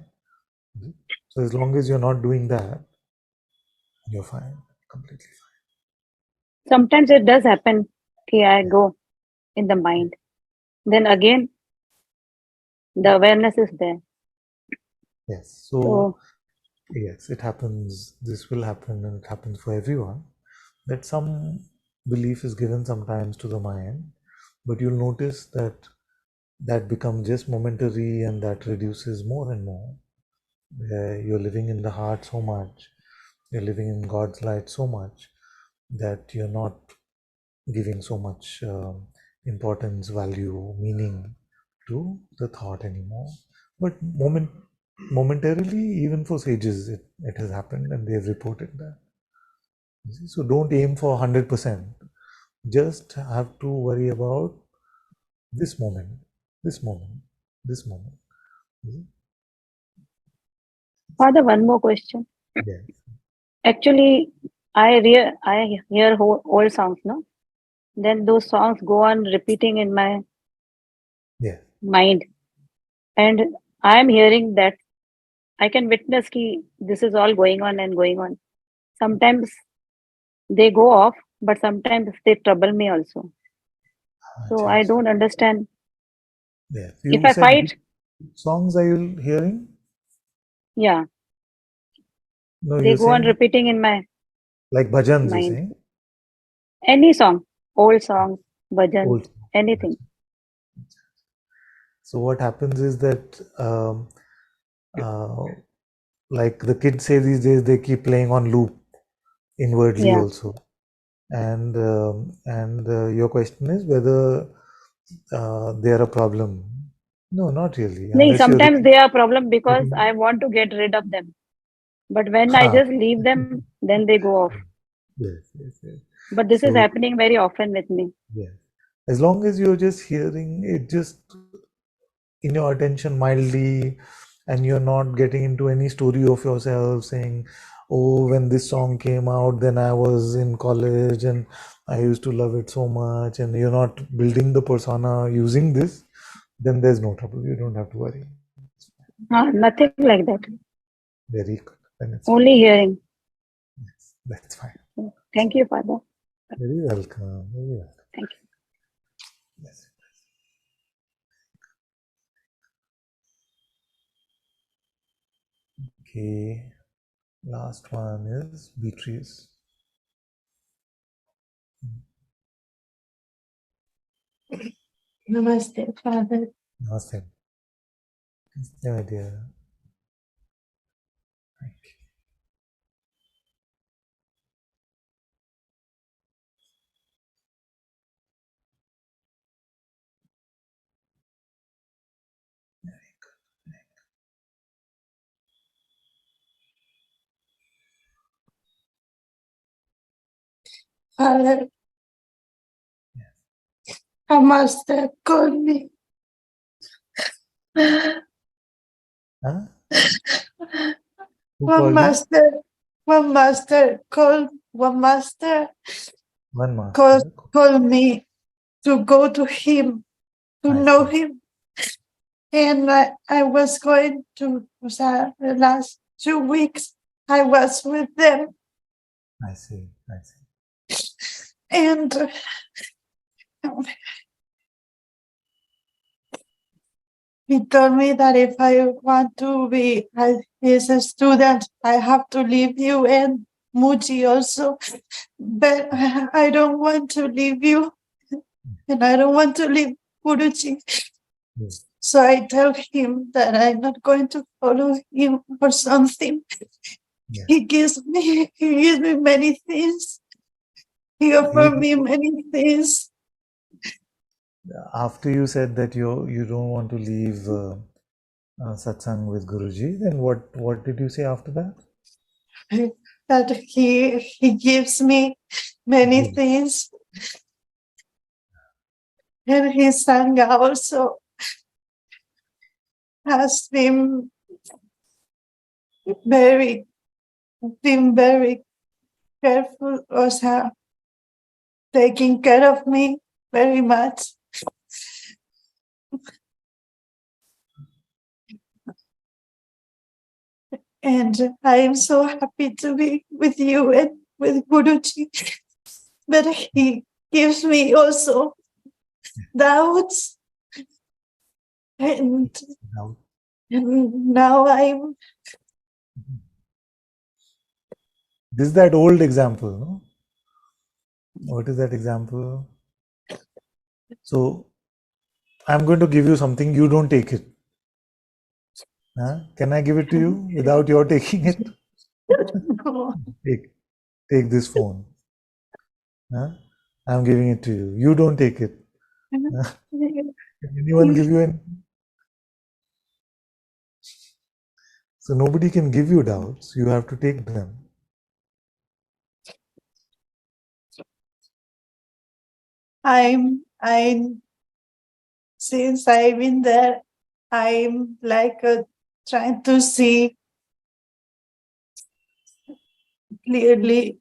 So as long as you're not doing that, you're fine, completely fine. Sometimes it does happen कि I go in the mind. Then again, the awareness is there. Yes. So yes, it happens. This will happen, and it happens for everyone. That some belief is given sometimes to the mind, but you'll notice that that becomes just momentary, and that reduces more and more. You're living in the heart so much, you're living in God's light so much that you're not giving so much importance, value, meaning to the thought anymore. But momentarily, even for sages, it has happened, and they've reported that. You see? So don't aim for 100%. Just have to worry about this moment, this moment, this moment. You see? Father, one more question. Yes. Actually, I hear old songs, no? Then those songs go on repeating in my Yes. mind. And I'm hearing that I can witness ki this is all going on and going on. Sometimes they go off, but sometimes they trouble me also. So I don't understand. Yes. If You I said fight, songs are you hearing? yeah, No, they you're go on saying repeating in my like bhajans, you're mind. saying? Any song, old songs, bhajans, Old. anything. So what happens is that like the kids say these days, they keep playing on loop inwardly Yeah. also. And your question is whether they are a problem. No, not really. No, Unless you're sometimes really they are problem because I want to get rid of them. But when I just leave them, then they go off. yes, yes, yes. But this is So happening very often with me. yes, as long as you're just hearing it, just in your attention mildly, and you're not getting into any story of yourself saying, oh, when this song came out, then I was in college and I used to love it so much, and you're not building the persona using this, then there's no trouble. You don't have to worry. Nothing like that. Very good. Then it's Only hearing. fine. That's fine. Thank you, Father. Very welcome. Very welcome. Thank you. Yes. Okay. Last one is Beatrice. Namaste, Father. Namaste. Namaste, my dear. Thank you. Father, a master called me. Huh? Who One called you? master, one master called, one master One master. called me to go to him, to I know see. him. And I was going to, the last 2 weeks, I was with them. I see. I see. And he told me that if I want to be his student, I have to leave you and Muji also. But I don't want to leave you, and I don't want to leave Guruji. Yes. So I tell him that I'm not going to follow him or something. Yes. He gives me many things. He offered me many things. After you said that you don't want to leave satsang with Guruji, then what did you say after that? That he gives me many Good. things. And his sangha also has been very careful, also taking care of me very much. And I am so happy to be with you and with Guruji. But he gives me also doubts. And now I'm... This is that old example, no? What is that example? So, I'm going to give you something, you don't take it. Huh? Can I give it to you without your taking it? Take this phone. Huh? I'm giving it to you. You don't take it. Huh? Can anyone give you anything? So nobody can give you doubts. You have to take them. Since I've been there, I'm like trying to see clearly.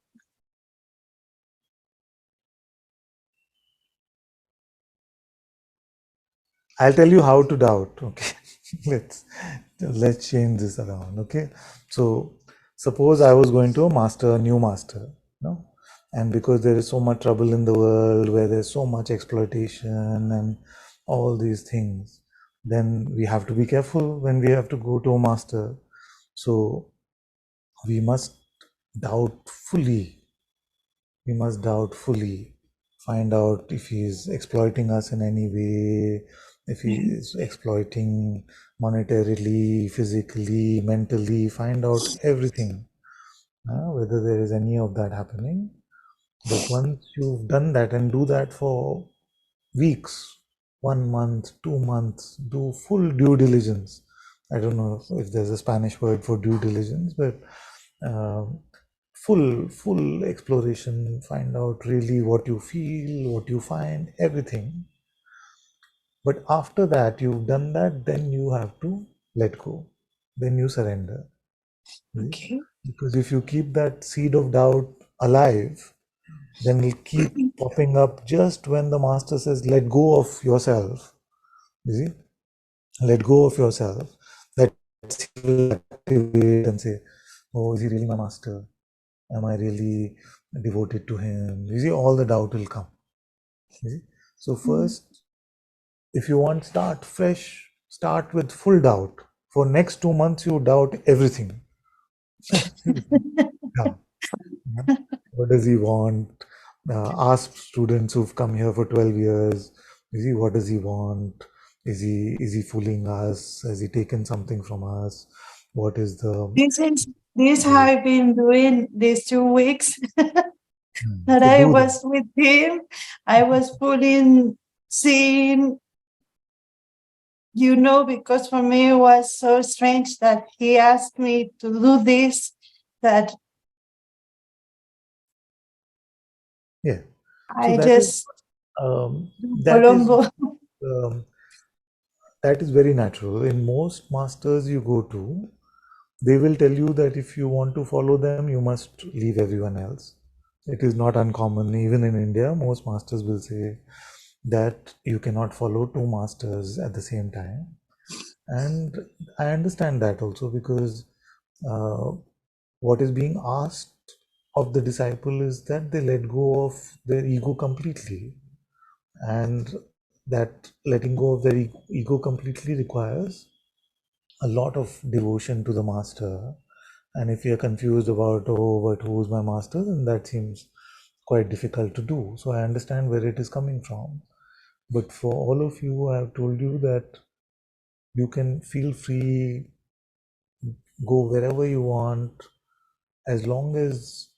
I'll tell you how to doubt. Okay, let's change this around. Okay, so suppose I was going to a new master, no, and because there is so much trouble in the world, where there's so much exploitation and all these things, then we have to be careful when we have to go to a master. So we must doubt fully. We must doubt fully. Find out if he is exploiting us in any way, if he is exploiting monetarily, physically, mentally. Find out everything, whether there is any of that happening. But once you've done that, and do that for weeks, 1 month, 2 months, do full due diligence. I don't know if there's a Spanish word for due diligence, but full exploration, find out really what you feel, what you find, everything. But after that, you've done that, then you have to let go. Then you surrender. Okay. Because if you keep that seed of doubt alive, then it'll keep popping up just when the master says, let go of yourself. You see? Let go of yourself. That seed will activate and say, oh, is he really my master? Am I really devoted to him? You see, all the doubt will come. You see? So first, if you want start fresh, start with full doubt. For next 2 months, you doubt everything. Yeah. What does he want? Ask students who've come here for 12 years. You see, what does he want? Is he fooling us? Has he taken something from us? What is the This I've been doing these 2 weeks that so I do that? was with him. I was putting, seeing, because for me it was so strange that he asked me to do this, that Yeah. So I just do that is Colombo. um, that is very natural. In most masters you go to, they will tell you that if you want to follow them, you must leave everyone else. It is not uncommon. Even in India, most masters will say that you cannot follow two masters at the same time. And I understand that also, because uh, what is being asked of the disciple is that they let go of their ego completely. And that letting go of their ego completely requires a lot of devotion to the master. And if you're confused about, oh, but who's my master, then that seems quite difficult to do. So I understand where it is coming from. But for all of you, I have told you that you can feel free, go wherever you want, as long as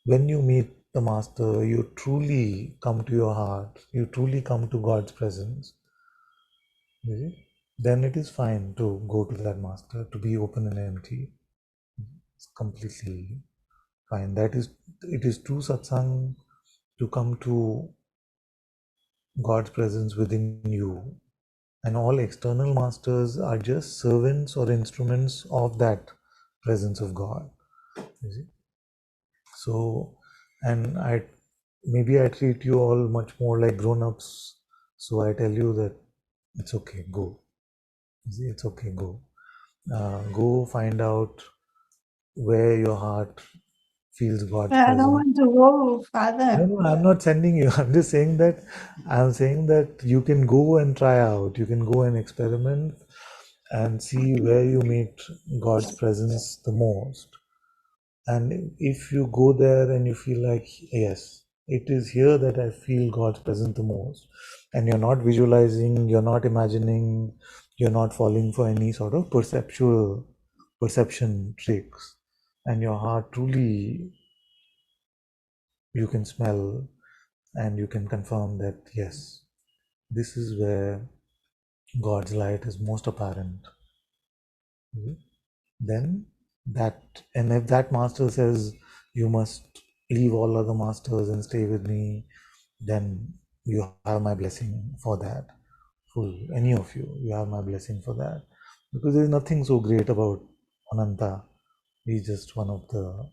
when you meet the master, you truly come to your heart, you truly come to God's presence. You see? Then it is fine to go to that master, to be open and empty. It's completely fine. It is true satsang to come to God's presence within you. And all external masters are just servants or instruments of that presence of God. You see? So, and maybe I treat you all much more like grown-ups. So I tell you that it's okay, go. You see, it's okay, go. Go find out where your heart feels God's I don't presence. want to go, Father. No, I'm not sending you. I'm saying that you can go and try out. You can go and experiment and see where you meet God's presence the most. And if you go there and you feel like, yes, it is here that I feel God's presence the most, and you're not visualizing, you're not imagining, you're not falling for any sort of perception tricks, and your heart truly, you can smell and you can confirm that, yes, this is where God's light is most apparent. Then and if that master says you must leave all other masters and stay with me, then you have my blessing for that. Full, any of you have my blessing for that. Because there's nothing so great about Ananta. He's just one of the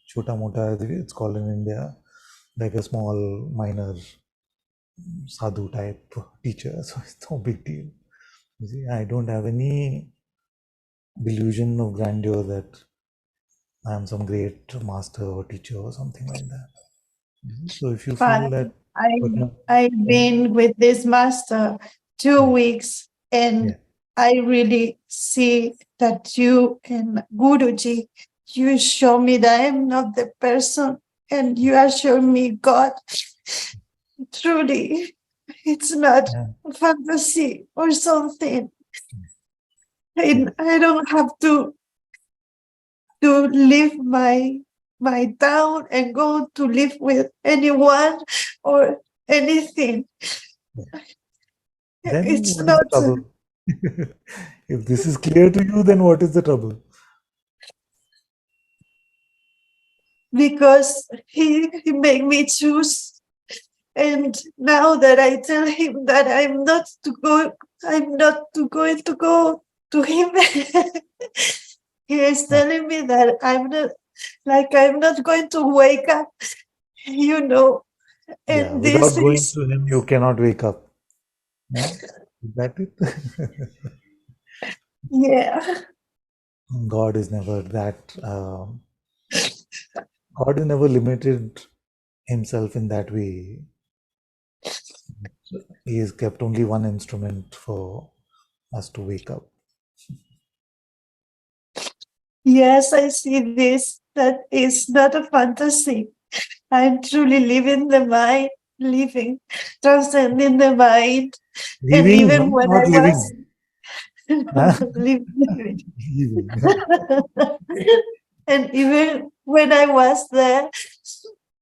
chota mota, it's called in India, like a small minor sadhu type teacher. So it's no big deal. You see, I don't have any delusion of grandeur that I am some great master or teacher or something like that. So if you feel Father, that, I've been with this master 2 weeks, and yeah, I really see that you and Guruji, you show me that I'm not the person, and you are showing me God. Truly, it's not yeah, fantasy or something. yeah, I don't have to leave my town and go to live with anyone or anything. yeah. Then It's what is the not, trouble? If this is clear to you, then what is the trouble? because he made me choose. And now that I tell him that I'm not going to go, to him. He is telling me that I'm not going to wake up, you know. Yeah, And without this going is, to him, you cannot wake up. No? Is that it? yeah. God is never that. God is never limited himself in that way. He has kept only one instrument for us to wake up. Yes, I see this. That is not a fantasy. I'm truly living, transcending the mind. And Living, no, even when not I was living. Huh? living, Living. and even when I was there,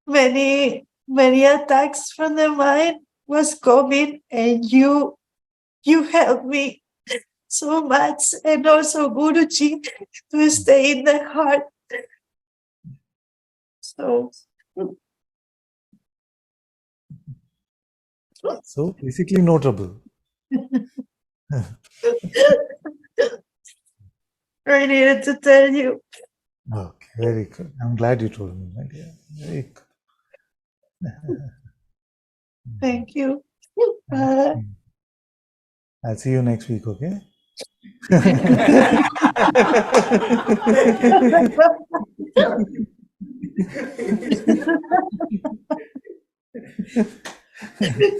many attacks from the mind was coming, and you helped me so much, and also Guruji, to stay in the heart. So So basically, no trouble. I needed to tell you. Okay, very good. I'm glad you told me, my dear. Very good. Thank you. I'll see you next week, okay?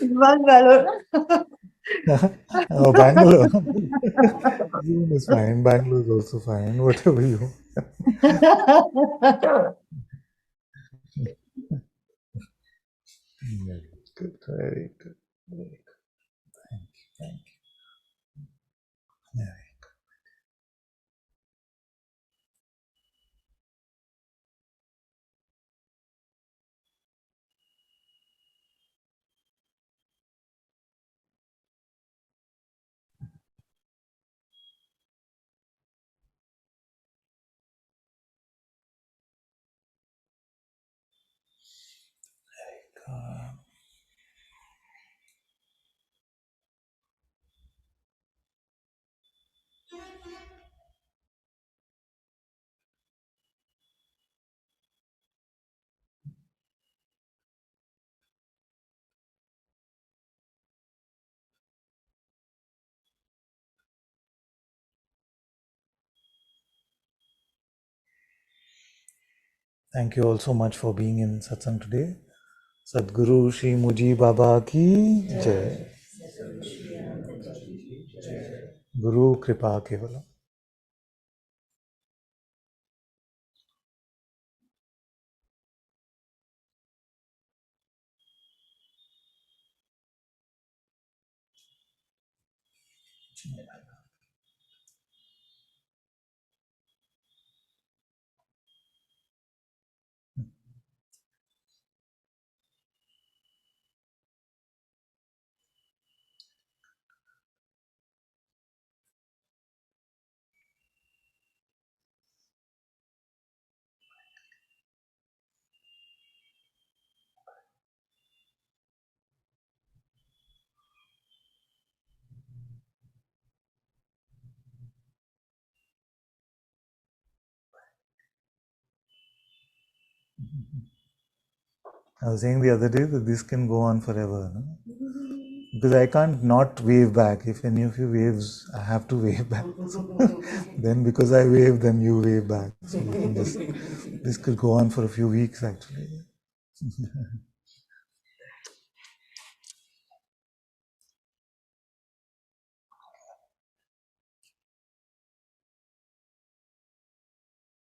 Bangalore. Oh, Bangalore. Zoom is fine. Bangalore is also fine. Whatever you. Very good. Very good. Very good. Thank you. Thank you. Very good. Thank you all so much for being in Satsang today. Sadguru Shri Muji Baba ki Jai. Guru Kripa Kevalam. I was saying the other day that this can go on forever. No? Because I can't not wave back. If any of you waves, I have to wave back. So then because I wave, then you wave back. So we can just, this could go on for a few weeks actually.